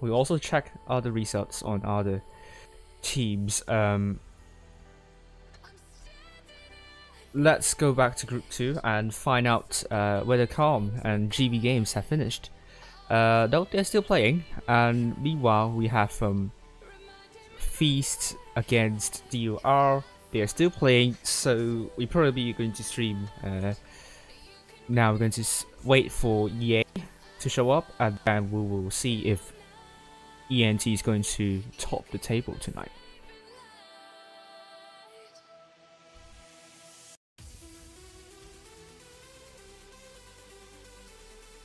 we also check other results on other teams. Let's go back to Group 2 and find out whether Calm and GB Games have finished. Though they're still playing, and meanwhile we have Feast against DUR. They are still playing, so we're probably going to stream. Now we're going to wait for EA to show up, and then we will see if ENT is going to top the table tonight.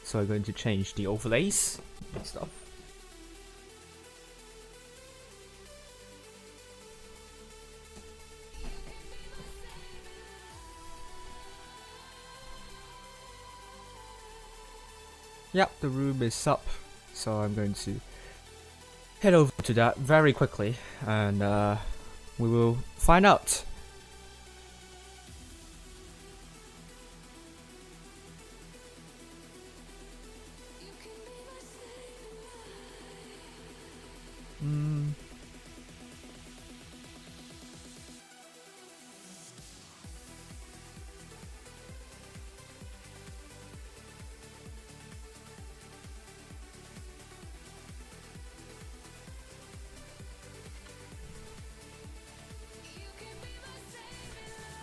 So I'm going to change the overlays and stuff. Yep, the room is up, so I'm going to head over to that very quickly, and we will find out.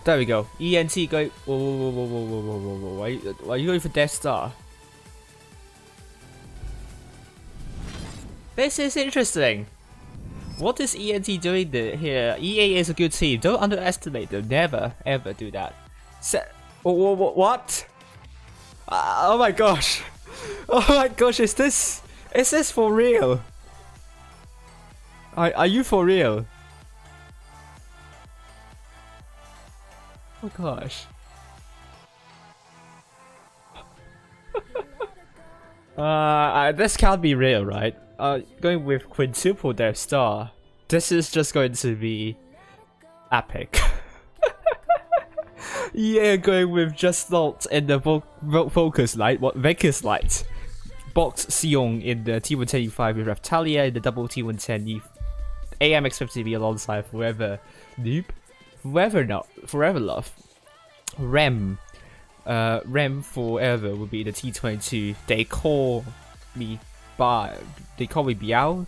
There we go. ENT go. Whoa. Why are you going for Death Star? This is interesting. What is ENT doing here? EA is a good team. Don't underestimate them. Never, ever do that. What? Oh my gosh. Oh my gosh, is this for real? Are you for real? Oh gosh. This can't be real, right? Going with quintuple Death Star. This is just going to be epic. Yeah, going with just not in the focus light, what Vegas light. Box Sion in the T110E5 with Raftalia in the double T110E AMX50B alongside Forever Noob. Forever Love. Rem Forever would be the T22. They call me Biao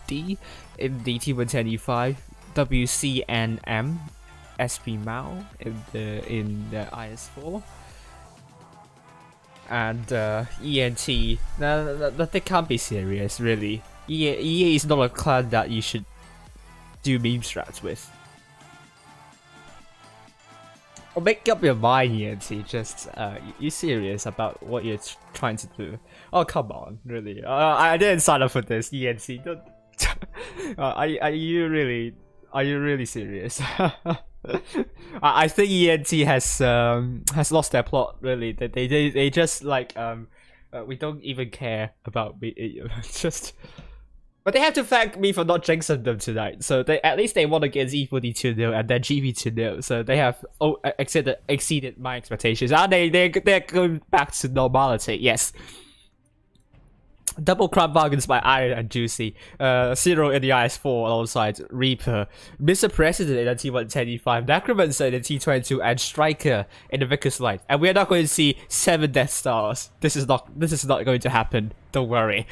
D in the T110E5. WCNM SP Mao in the IS4. And ENT, that can't be serious, really. EA is not a clan that you should do meme strats with. Or make up your mind, ENT. Just you serious about what you're trying to do? Oh come on, really? I didn't sign up for this, ENT. Don't. Are you really serious? I think ENT has lost their plot. Really, they just like we don't even care about me. Just, but they have to thank me for not jinxing them tonight. So at least they won against E40 2-0 and then GB 2-0. So they have exceeded my expectations. And they're going back to normality. Yes. Double crab bargains by Iron and Juicy. Zero in the IS4 alongside Reaper. Mr. President in the T110E5. Necromancer in the T22 and Striker in the Vickers Light. And we're not going to see 7 Death Stars. This is not going to happen. Don't worry.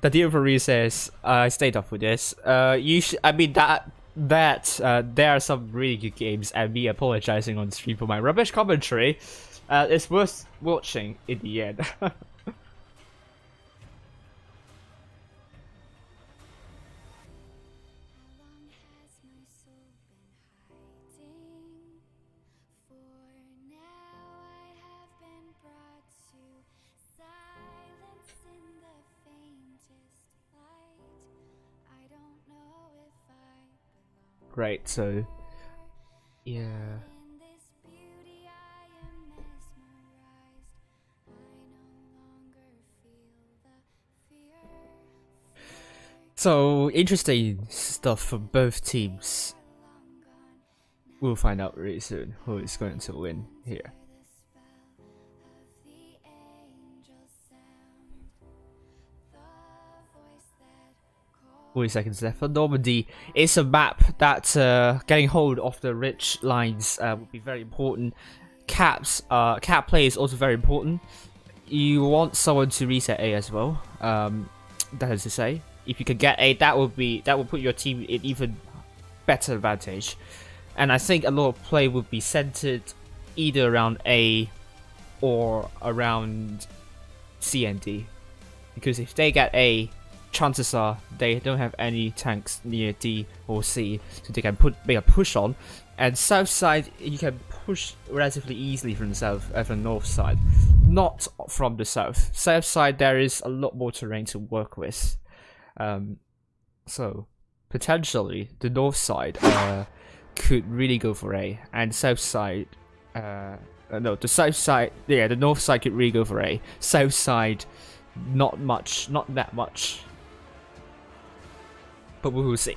The deal for Ryu says, I stayed up with this. I mean that there are some really good games, and me apologizing on stream for my rubbish commentary. It's worth watching in the end. Great, so yeah. So, interesting stuff for both teams. We'll find out really soon who is going to win here. Seconds left for Normandy. It's a map that getting hold of the rich lines would be very important. Cap play is also very important. You want someone to reset A as well. That is to say, if you can get A, that will put your team in even better advantage. And I think a lot of play would be centered either around A or around C and D, because if they get A, chances are they don't have any tanks near D or C, so they can make a push on. And south side, you can push relatively easily from the north side, not from the south. South side, there is a lot more terrain to work with. So potentially the north side could really go for A, and south side, no, the south side, yeah, the north side could really go for A. South side, not that much. But we will see.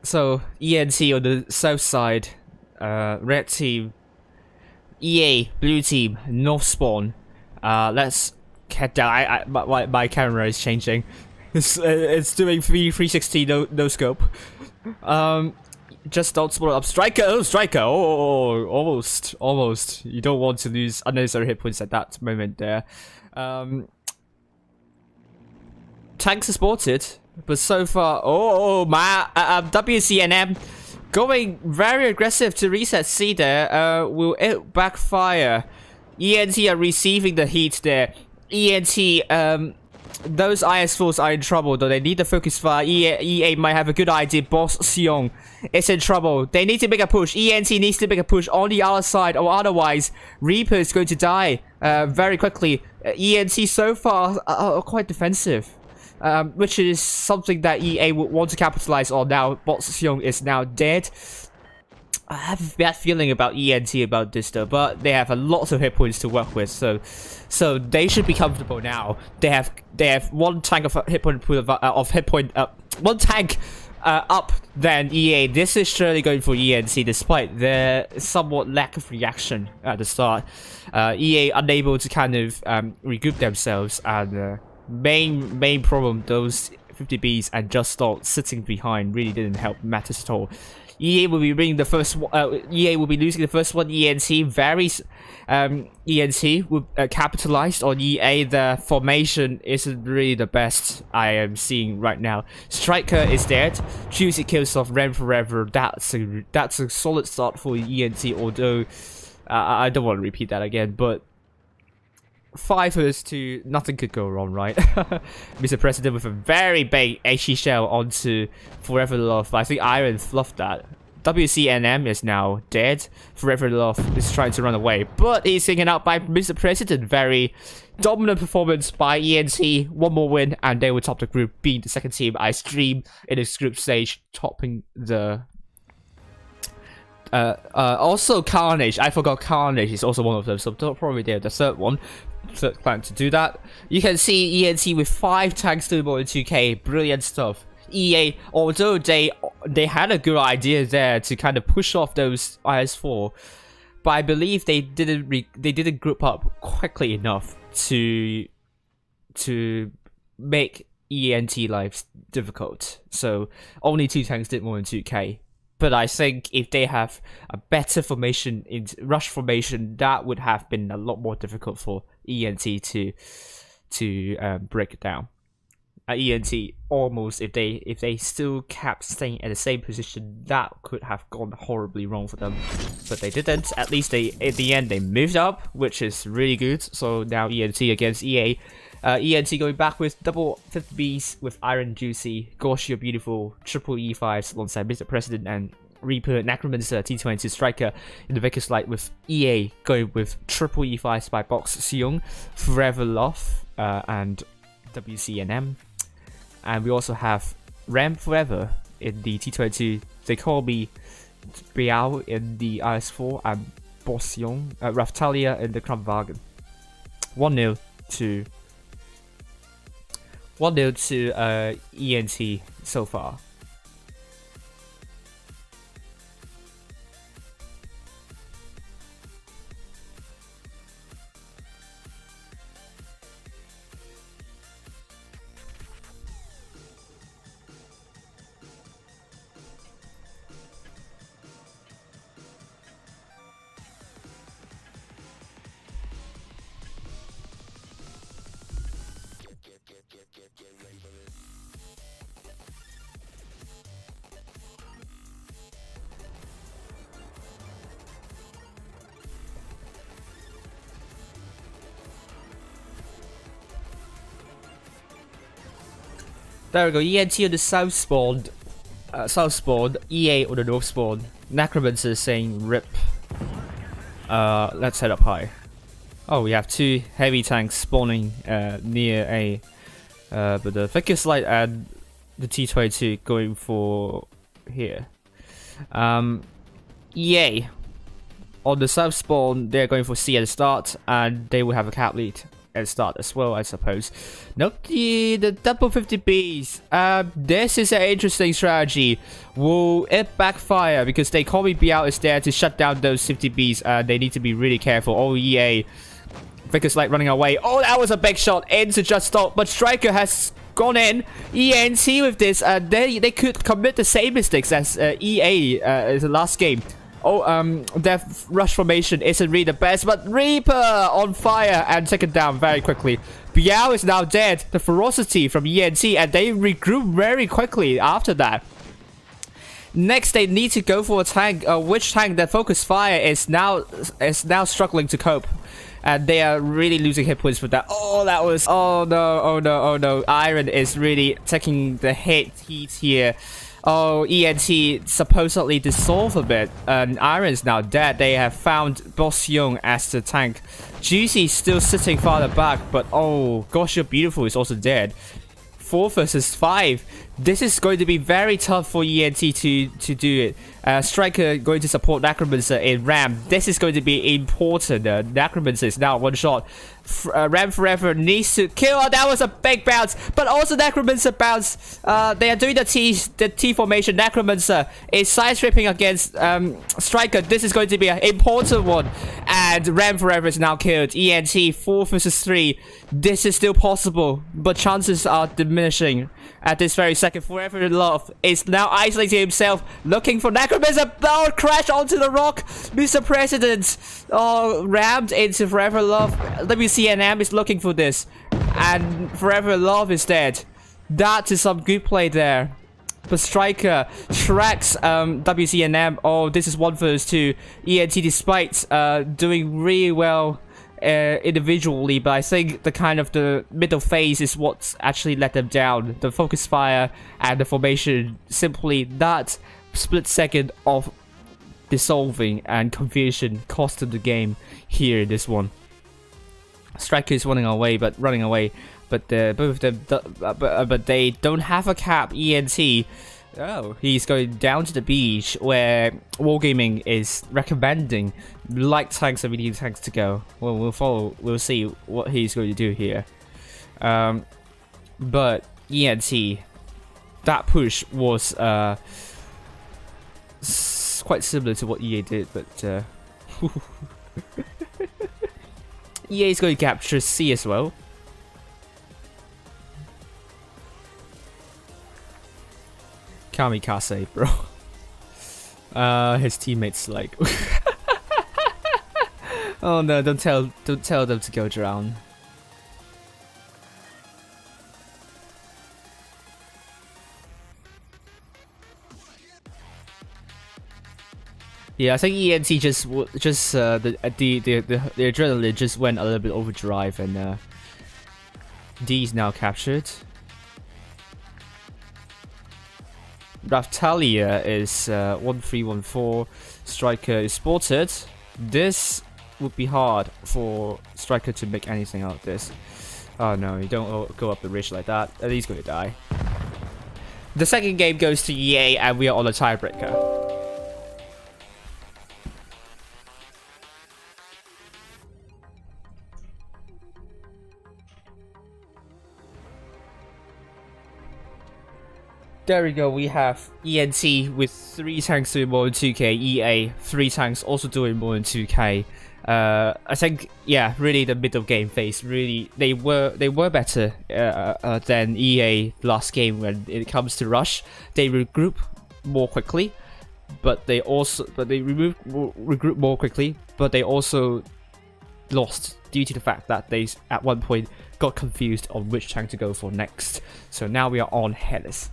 So ENT on the south side, red team, EA blue team, north spawn. Let's head down. My camera is changing. It's doing 360 no scope. Just don't spawn up. Striker! Oh, Striker! Oh, almost. You don't want to lose unnecessary hit points at that moment there. Tanks are spotted, but so far... my WCNM going very aggressive to reset C there. Will it backfire? ENT are receiving the heat there. ENT those IS4s are in trouble, though. They need the focus fire. EA might have a good idea. Boss Xiong is in trouble. They need to make a push. ENT needs to make a push on the other side, or otherwise Reaper is going to die very quickly. ENT so far are quite defensive, which is something that EA would want to capitalize on now. Boss Xiong is now dead. I have a bad feeling about ENT about this though, but they have a lot of hit points to work with, so they should be comfortable now. They have one tank of hit point one tank up than EA. This is surely going for ENT despite their somewhat lack of reaction at the start. EA unable to kind of regroup themselves, and main problem, those 50Bs and Just Start sitting behind really didn't help matters at all. EA will be winning the first. EA will be losing the first one. ENT varies. ENT will capitalize on EA. The formation isn't really the best I am seeing right now. Striker is dead. Juicy kills off Ren forever. That's a solid start for ENT. Although I don't want to repeat that again, but 5 to nothing could go wrong, right? Mr. President with a very big HE shell onto Forever Love. I think Iron fluffed that. WCNM is now dead. Forever Love is trying to run away, but he's taken out by Mr. President. Very dominant performance by ENT. One more win, and they will top the group, being the second team I stream in this group stage, topping the. Also Carnage. I forgot Carnage is also one of them, so probably they're the third plan to do that. You can see ENT with 5 tanks to more than 2k. Brilliant stuff. EA, although they had a good idea there to kind of push off those IS4, but I believe they didn't group up quickly enough to make ENT lives difficult. So only 2 tanks did more than 2k. But I think if they have a better formation in rush formation, that would have been a lot more difficult for ENT to break it down. ENT almost, if they still kept staying at the same position, that could have gone horribly wrong for them. But they didn't. At least at the end they moved up, which is really good. So now ENT against EA. ENT going back with double 50Bs with Iron Juicy, Gosh You're Beautiful, triple E5s alongside Mr. President and Reaper, Necromancer, T22 Striker in the Vickers Light, with EA going with triple E5s by Box Xiong, Forever Love, and WCNM. And we also have Ram Forever in the T22. They call me Biao in the IS4, and Boss Xiong, Raftalia in the Kramwagen. 1-0 to ENT so far. There we go. ENT on the south spawn, EA on the north spawn. Necromancer saying rip. Let's head up high. Oh, we have 2 heavy tanks spawning near A, but the Vickers Light and the T22 going for here. EA on the south spawn, they're going for C at the start, and they will have a cap lead at the start as well, I suppose. Nope, the double 50Bs. This is an interesting strategy. Will it backfire? Because they call me Biao is there to shut down those 50Bs. They need to be really careful. Oh, EA. Vickers Light running away. Oh, that was a big shot into Just Stop, but Striker has gone in. ENT with this, they could commit the same mistakes as EA in the last game. Oh, their rush formation isn't really the best, but Reaper on fire and taken down very quickly. Biao is now dead. The ferocity from ENT, and they regroup very quickly after that. Next, they need to go for a tank. Which tank that focus fire is now struggling to cope. and they are really losing hit points for that. Oh, that was, oh no, oh no, oh no. Iron is really taking the heat here. Oh, ENT supposedly dissolved a bit, and Iron is now dead. They have found Boss Young as the tank. Juicy still sitting farther back, but oh, Gosh You're Beautiful is also dead. 4 versus 5. This is going to be very tough for ENT to do it. Striker going to support Necromancer in Ram. This is going to be important. Necromancer is now one shot. Ram Forever needs to kill. Oh, that was a big bounce, but also Necromancer bounce. They are doing the T formation. Necromancer is side stripping against Striker. This is going to be an important one, and Ram Forever is now killed. ENT 4 versus 3. This is still possible, but chances are diminishing at this very second. Forever Love is now isolating himself, looking for Necromancer. Oh, crash onto the rock. Mr. President, oh, rammed into Forever Love. WCNM is looking for this, and Forever Love is dead. That is some good play there. But Striker tracks WCNM. Oh, this is 1 versus 2. ENT, despite doing really well individually, but I think the kind of the middle phase is what's actually let them down. The focus fire and the formation, simply that split second of dissolving and confusion cost them the game here in this one. Striker is running away, but both of them, but they don't have a cap. ENT, oh, he's going down to the beach where Wargaming is recommending light tanks and medium tanks to go. Well, we'll see what he's going to do here. But ENT, that push was quite similar to what EA did, but EA is going to capture C as well. Kamikaze, bro. His teammates like, oh no! Don't tell them to go drown. Yeah, I think ENT the adrenaline just went a little bit overdrive, and D is now captured. Raftalia is 1314. Striker is spotted. This would be hard for Striker to make anything out of this. Oh no, you don't go up the ridge like that. He's going to die. The second game goes to EA, and we are on a tiebreaker. There we go, we have ENT with 3 tanks doing more than 2k, EA 3 tanks also doing more than 2k. I think, yeah, really the middle game phase, really they were better than EA last game when it comes to rush. They regroup more quickly, but they regroup more quickly, but they also lost due to the fact that they at one point got confused on which tank to go for next. So now we are on Hellas.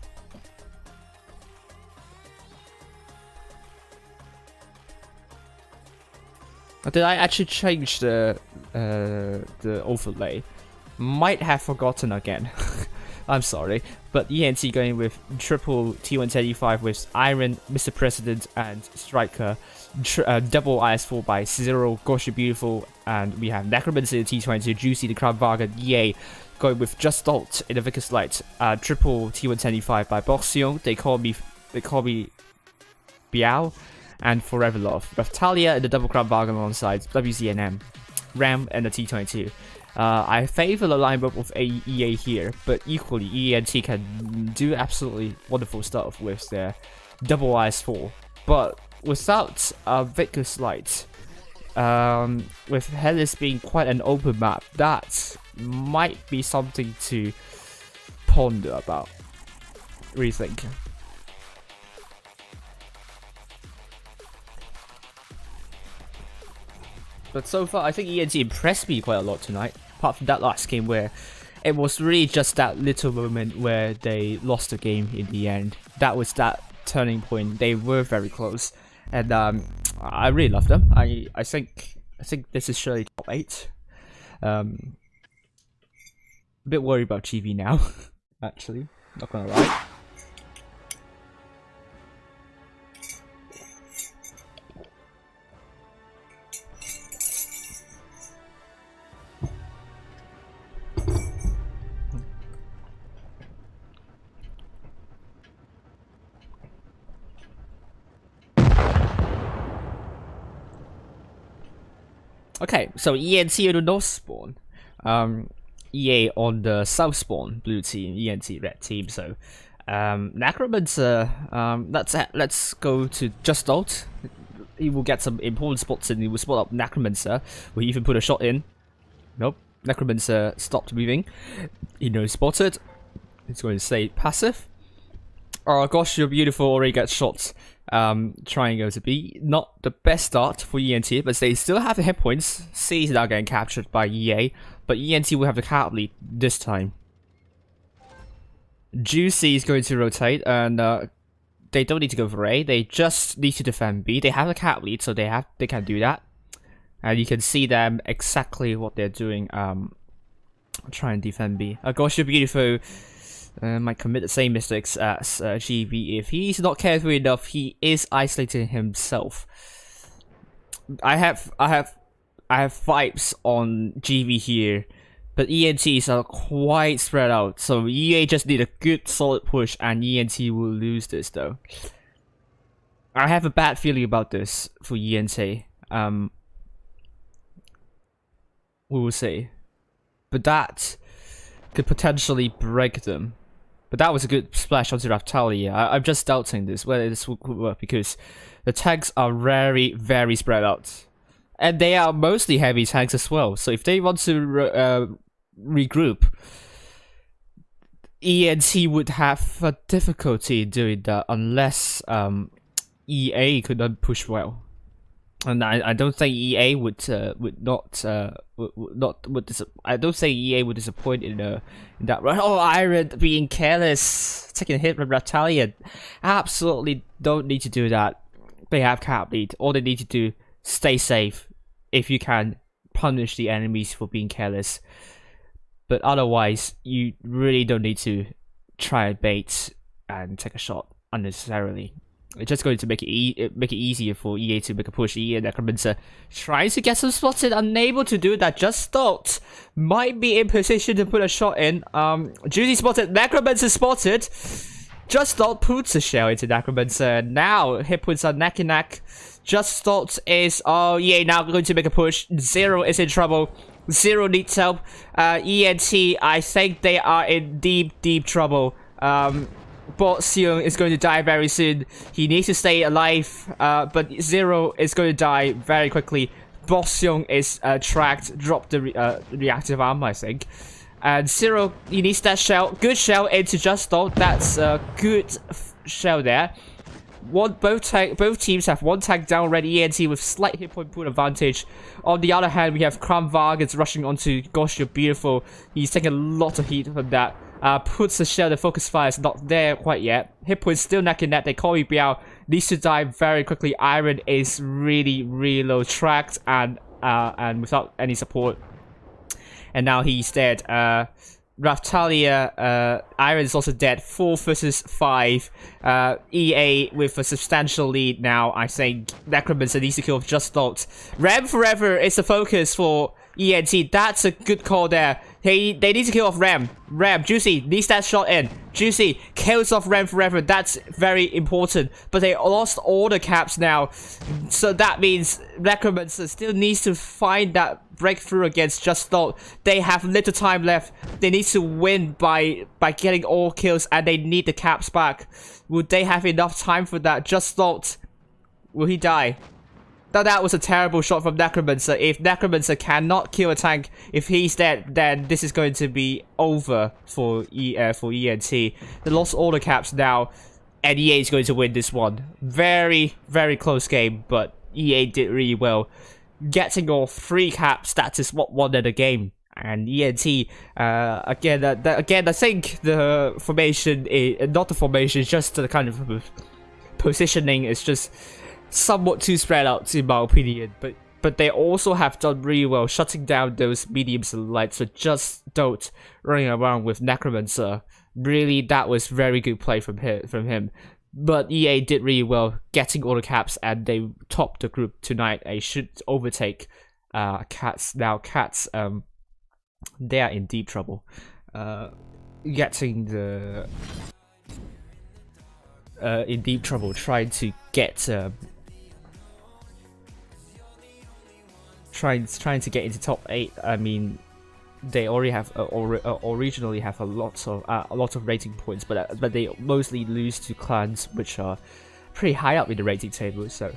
Did I actually change the overlay? Might have forgotten again. I'm sorry. But ENT going with triple T135 with Iron, Mr. President, and Striker. Double IS4 by Zero, Gosh You're Beautiful, and we have Necromancer in T22, Juicy, the Crown Vargan, EA going with Just Alt in the Vickers Light. Triple T125 by Boxion. They call me Biao. And Forever Love. Raftalia and the Double Crown Bargain alongside WZNM, Ram and the T22. I favor the lineup of EA here, but equally ENT can do absolutely wonderful stuff with their double IS4. But without Vickers Light, with Hellas being quite an open map, that might be something to ponder about, rethink. But so far, I think ENT impressed me quite a lot tonight. Apart from that last game where it was really just that little moment where they lost the game in the end. That was that turning point. They were very close, and I really love them. I think this is surely top 8. A bit worried about GV now, actually. Not gonna lie. Okay, so ENT on the north spawn, EA on the south spawn, blue team, ENT red team. So, Necromancer, let's go to Just Alt. He will get some important spots and he will spot up Necromancer. We even put a shot in. Nope, Necromancer stopped moving. He knows spotted. He's going to stay passive. Oh gosh, you're beautiful. Already got shots. Trying to be not the best start for ENT, but they still have the hit points. C is now getting captured by EA, but ENT will have the card lead this time. Juicy is going to rotate, and they don't need to go for A. They just need to defend B. They have a card lead, so they can do that, and you can see them exactly what they're doing. Try and defend B. Oh gosh, you're beautiful. Might commit the same mistakes as GV if he's not careful enough. He is isolating himself. I have vibes on GV here, but ENTs are quite spread out. So EA just need a good solid push, and ENT will lose this though. I have a bad feeling about this for ENT. We will see, but that could potentially break them. But that was a good splash onto Raptalia. I'm just doubting this, whether this would work, because the tanks are very spread out. And they are mostly heavy tanks as well. So if they want to regroup, ENT would have a difficulty doing that unless EA could not push well. And I don't think EA would disappoint in that run. Oh, Iron being careless, taking a hit from Raptalia. Absolutely don't need to do that. They have cap lead. All they need to do, stay safe. If you can, punish the enemies for being careless. But otherwise, you really don't need to try and bait and take a shot unnecessarily. It's just going to make it easier for EA to make a push. EA and Necromancer trying to get some spots in, unable to do that. Just thought might be in position to put a shot in. Juicy spotted, Necromancer spotted. Just thought puts a shell into Necromancer. Now hit points are neck and neck. Just thought is EA now going to make a push. Zero is in trouble. Zero needs help. ENT, I think they are in deep trouble. Bot Seung is going to die very soon. He needs to stay alive, but Zero is going to die very quickly. Bot Seung is tracked, dropped the reactive armor, I think. And Zero, he needs that shell. Good shell into Just Thought. That's a good shell there. Both teams have one tank down already. ENT with slight hit point pool advantage. On the other hand, we have Kram Vargas rushing onto Gosh, you're beautiful. He's taking a lot of heat from that. Puts the shell, the focus fire is not there quite yet. Hit point still neck and neck. They call me Biao. Needs to die very quickly. Iron is really low, tracked and without any support. And now he's dead. Raptalia, Iron is also dead. 4 versus 5. EA with a substantial lead now. I think Necromancer needs to kill Just Thought. Ram Forever is the focus for ENT. That's a good call there. They need to kill off Ram. Juicy needs that shot in. Juicy kills off Ram Forever. That's very important. But they lost all the caps now. So that means Necromancer still needs to find that breakthrough against Just Thought. They have little time left. They need to win by getting all kills, and they need the caps back. Would they have enough time for that? Just Thought, will he die? Now that was a terrible shot from Necromancer. If Necromancer cannot kill a tank, if he's dead, then this is going to be over for ENT. They lost all the caps now, and EA is going to win this one. Very close game, but EA did really well. Getting all 3 caps, that is what won the game. And ENT, again, I think the formation, not the formation, just the kind of positioning is just somewhat too spread out in my opinion, but but they also have done really well shutting down those mediums and lights. So just don't running around with Necromancer. Really, that was very good play from him. But EA did really well getting all the caps, and they topped the group tonight. They should overtake Cats. Now Cats, they are in deep trouble. Getting the in deep trouble trying to get trying to get into top 8. I mean, they already have originally have a lot of rating points, but they mostly lose to clans which are pretty high up in the rating table. So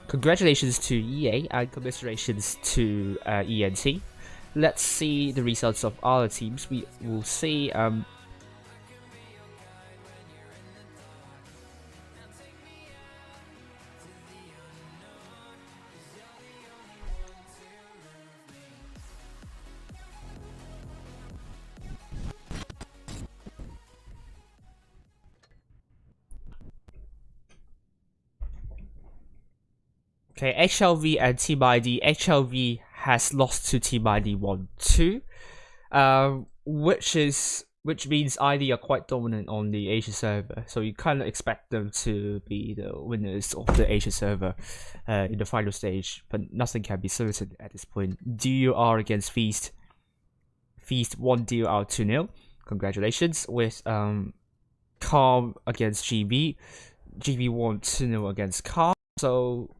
congratulations to EA and commiserations to ENT. Let's see the results of other teams. We will see okay, HLV and Team ID. HLV has lost to Team ID 1-2, which means ID are quite dominant on the Asia server. So you kind of expect them to be the winners of the Asia server in the final stage, but nothing can be certain at this point. DUR against Feast. Feast won DUR 2-0. Congratulations. With Calm against GB. GB won 2-0 against Calm. So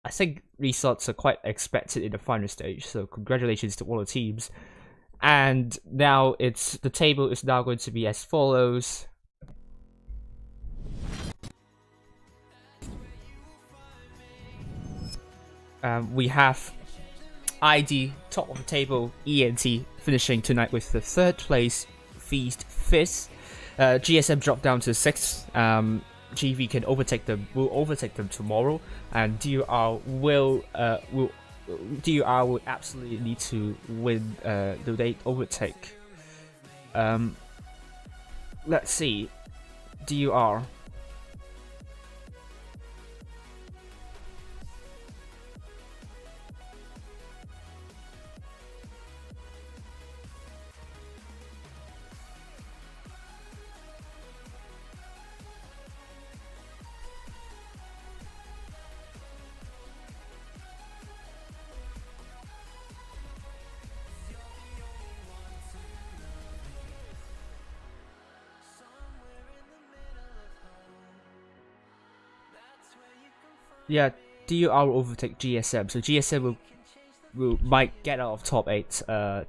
I think results are quite expected in the final stage, so congratulations to all the teams. And now the table is now going to be as follows. We have ID top of the table, ENT finishing tonight with the 3rd place, Feast 5th. GSM dropped down to 6th. GV can overtake them. Will overtake them tomorrow, and DUR will absolutely need to win. Do they overtake? Let's see. DUR. Yeah, DUR will overtake GSM, so GSM might get out of top 8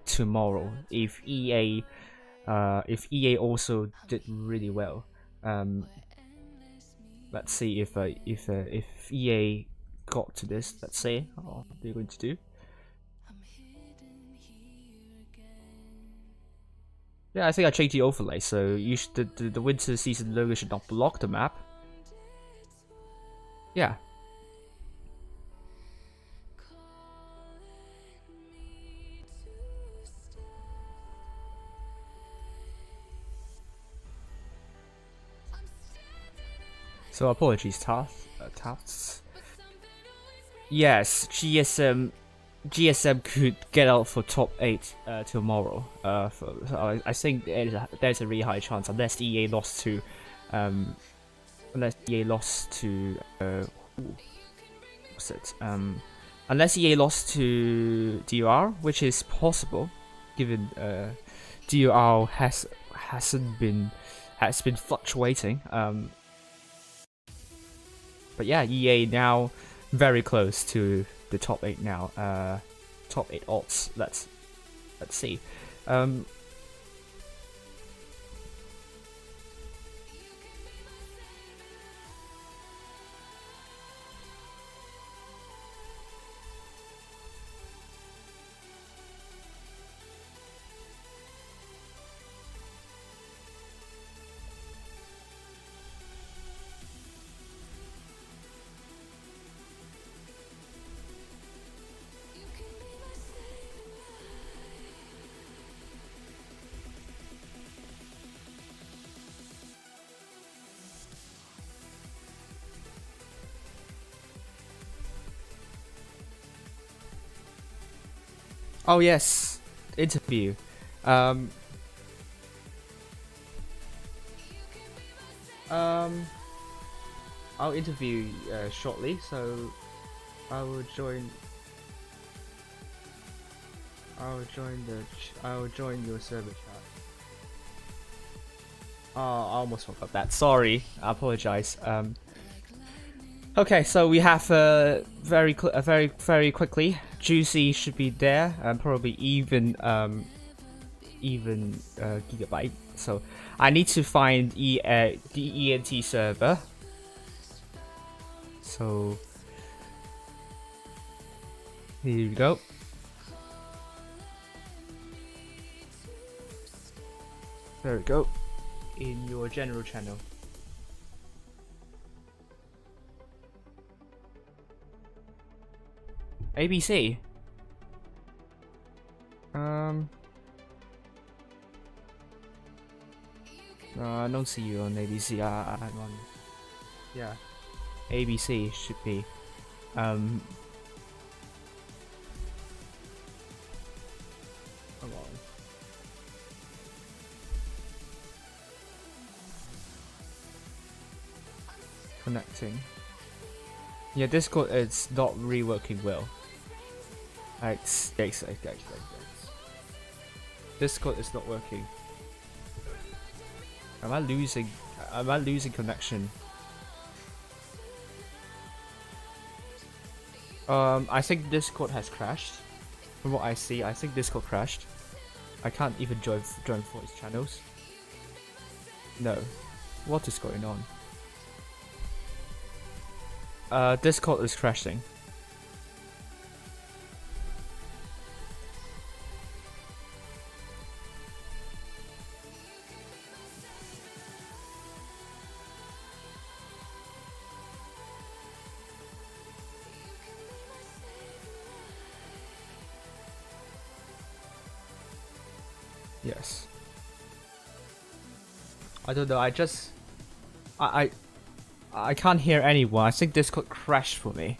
tomorrow if EA also did really well. Let's see if EA got to this. Let's see what they're going to do. Yeah, I think I changed the overlay, so you should, the winter season logo should not block the map. Yeah. So apologies, Tafts. Yes, GSM could get out for top 8 tomorrow. So I think there's a really high chance, unless EA lost to unless EA lost to unless EA lost to DUR, which is possible, given DUR has been fluctuating. But yeah, EA now very close to the top 8 now. Top 8 odds. Let's see. Oh yes, interview. Um, um, I'll interview shortly, so I will join. I will join your server chat. Oh, I almost forgot that. Sorry, I apologize. Okay, so we have very quickly. Juicy should be there, and probably even Gigabyte. So I need to find the ENT server. So here we go. There we go. In your general channel. ABC. I don't see you on ABC. I'm on. Yeah. ABC should be. Come on. Connecting. Yeah, Discord is not really working well. Discord is not working. Am I losing connection? I think Discord has crashed. From what I see, I think Discord crashed. I can't even join voice channels. No. What is going on? Discord is crashing. Yes. I don't know. I can't hear anyone. I think Discord crashed for me.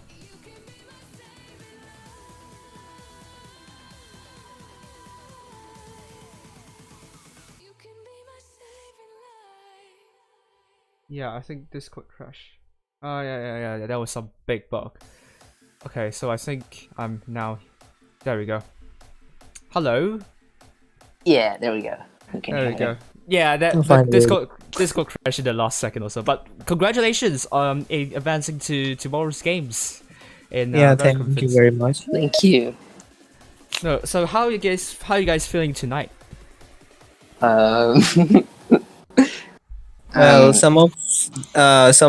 Yeah, I think Discord crashed. Oh yeah. That was some big bug. Okay, so I think I'm now. There we go. Hello. Yeah, there we go. There we go. Yeah, that Discord crashed in the last second or so. But congratulations on advancing to tomorrow's games. Thank you very much. Thank you. No, so how are you guys feeling tonight? Well, some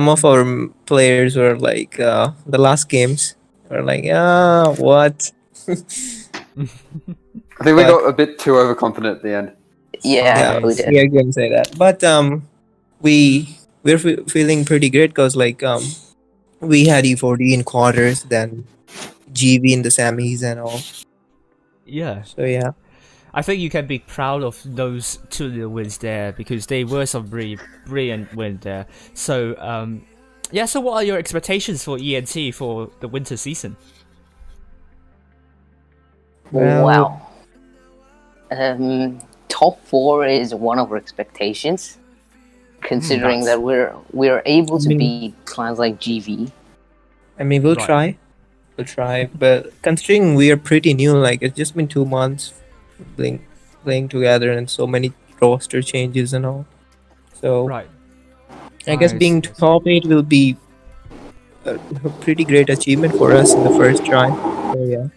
of our players were like the last games were like, what? I think we got a bit too overconfident at the end. Yeah, we did. Yeah, I can say that. But we're feeling pretty great because we had E40 in quarters, then GB in the semis and all. Yeah. So yeah. I think you can be proud of those 2 little wins there because they were some really brilliant wins there. So yeah. So what are your expectations for ENT for the winter season? Wow. Top 4 is one of our expectations, considering that we're able to beat clans like GV. I mean, we'll try, but considering we are pretty new, like it's just been 2 months playing together and so many roster changes and all. So I guess being top 8 will be a pretty great achievement for us in the first try. So yeah,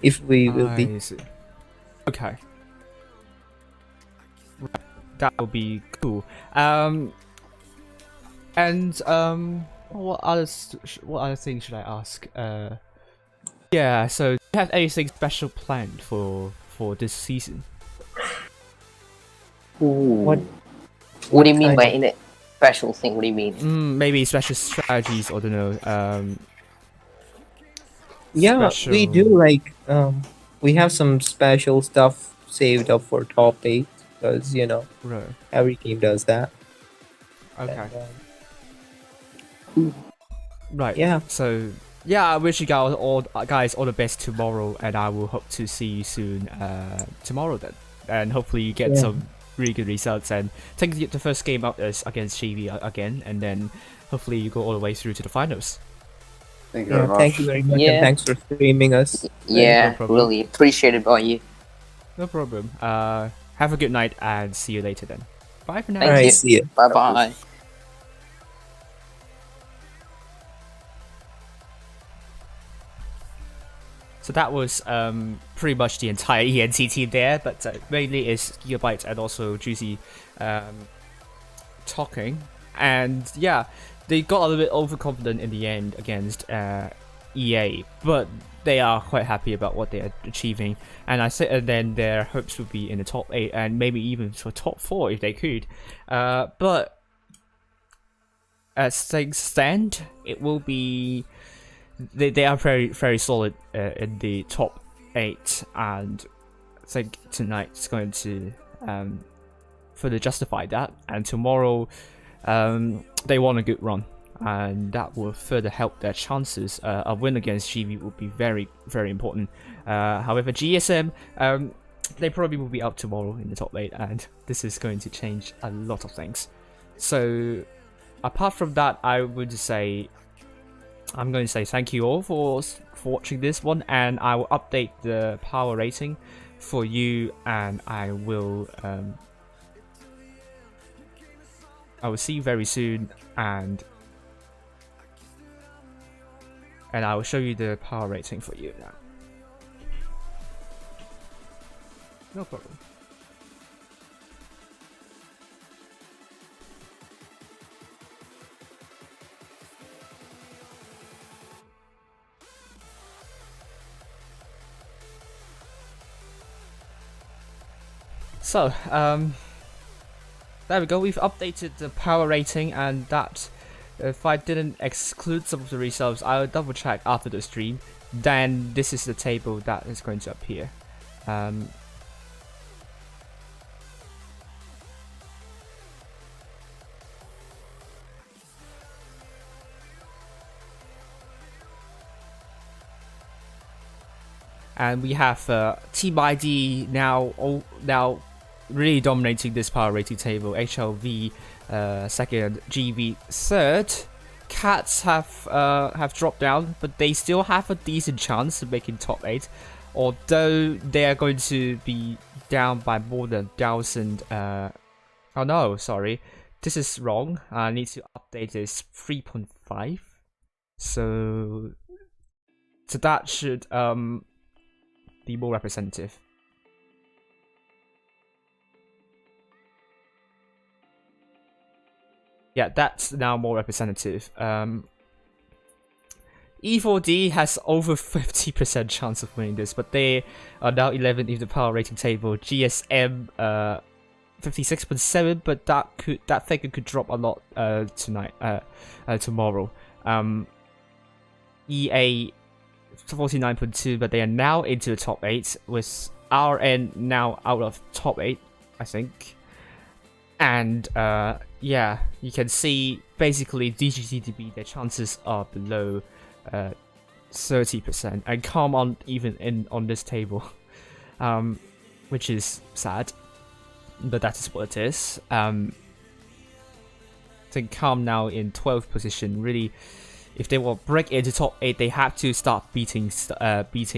if we will be. Okay. That would be cool. And what other things should I ask? Yeah. So, do you have anything special planned for this season? What do you mean by in a special thing? What do you mean? Maybe special strategies, or I don't know. Yeah, we do we have some special stuff saved up for top 8 because every team does that. Okay. And, right. Yeah. So yeah, I wish you guys all the best tomorrow, and I will hope to see you soon tomorrow then, and hopefully you get some really good results and take the first game out against GB again, and then hopefully you go all the way through to the finals. Thank you very much. Thank you very much, Yeah. and thanks for streaming us. Yeah, No problem. really appreciate it by you. No problem. Have a good night and see you later then. Bye for now. Thank Alright, you. see you. Bye bye. So that was pretty much the entire ENT team there, but mainly is Gigabyte and also Juicy talking. And yeah, they got a little bit overconfident in the end against EA, but they are quite happy about what they are achieving. And I said, and then their hopes would be in the top 8 and maybe even for top 4 if they could. But as things stand, it will be. They are very solid in the top 8, and I think tonight's going to further justify that. And tomorrow, they want a good run, and that will further help their chances. A win against GB will be very important. However, GSM, they probably will be up tomorrow in the top 8, and this is going to change a lot of things. So, apart from that, I'm going to say thank you all for watching this one, and I will update the power rating for you, and I will see you very soon, and I will show you the power rating for you now. No problem. So, there we go. We've updated the power rating, and that, if I didn't exclude some of the results, I'll double check after the stream. Then this is the table that is going to appear. And we have Team ID now really dominating this power rating table. HLV second, GB third. Cats have dropped down, but they still have a decent chance of making top 8, although they are going to be down by more than 1,000. Oh no, sorry, this is wrong. I need to update this. 3.5. So that should be more representative. Yeah, that's now more representative. E4D has over 50% chance of winning this, but they are now 11th in the power rating table. GSM 56.7, but that figure could drop a lot tomorrow. EA 49.2, but they are now into the top 8, with RN now out of top 8, I think. And yeah, you can see basically DGTDB, their chances are below 30%, and Calm aren't even on this table, which is sad, but that is what it is. I think Calm now in 12th position. Really, if they will break into top 8, they have to start beating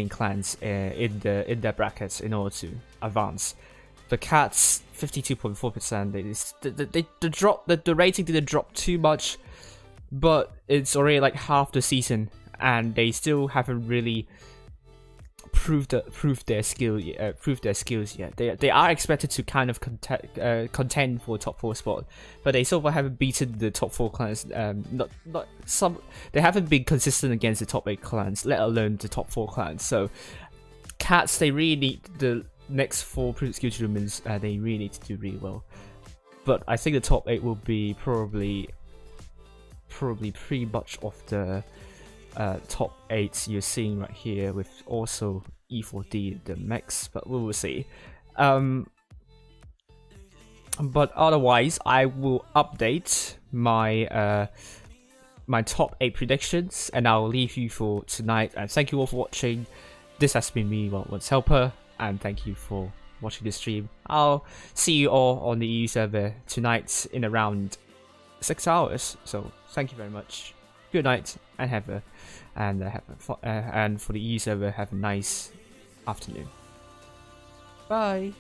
clans in their brackets in order to advance. The Cats 52.4%. The rating didn't drop too much, but it's already like half the season, and they still haven't really proved their skills yet. They are expected to kind of contend for top 4 spot, but they so far haven't beaten the top 4 clans. They haven't been consistent against the top 8 clans, let alone the top 4 clans. So Cats, they really need the next 4 skill tournaments. They really need to do really well. But I think the top 8 will be probably pretty much of the top 8 you're seeing right here, with also E4D the mix, but we will see. But otherwise, I will update my my top 8 predictions, and I'll leave you for tonight. And thank you all for watching. This has been me, Once Helper, and thank you for watching this stream. I'll see you all on the EU server tonight in around 6 hours. So thank you very much. Good night, and and for the EU server, have a nice afternoon. Bye.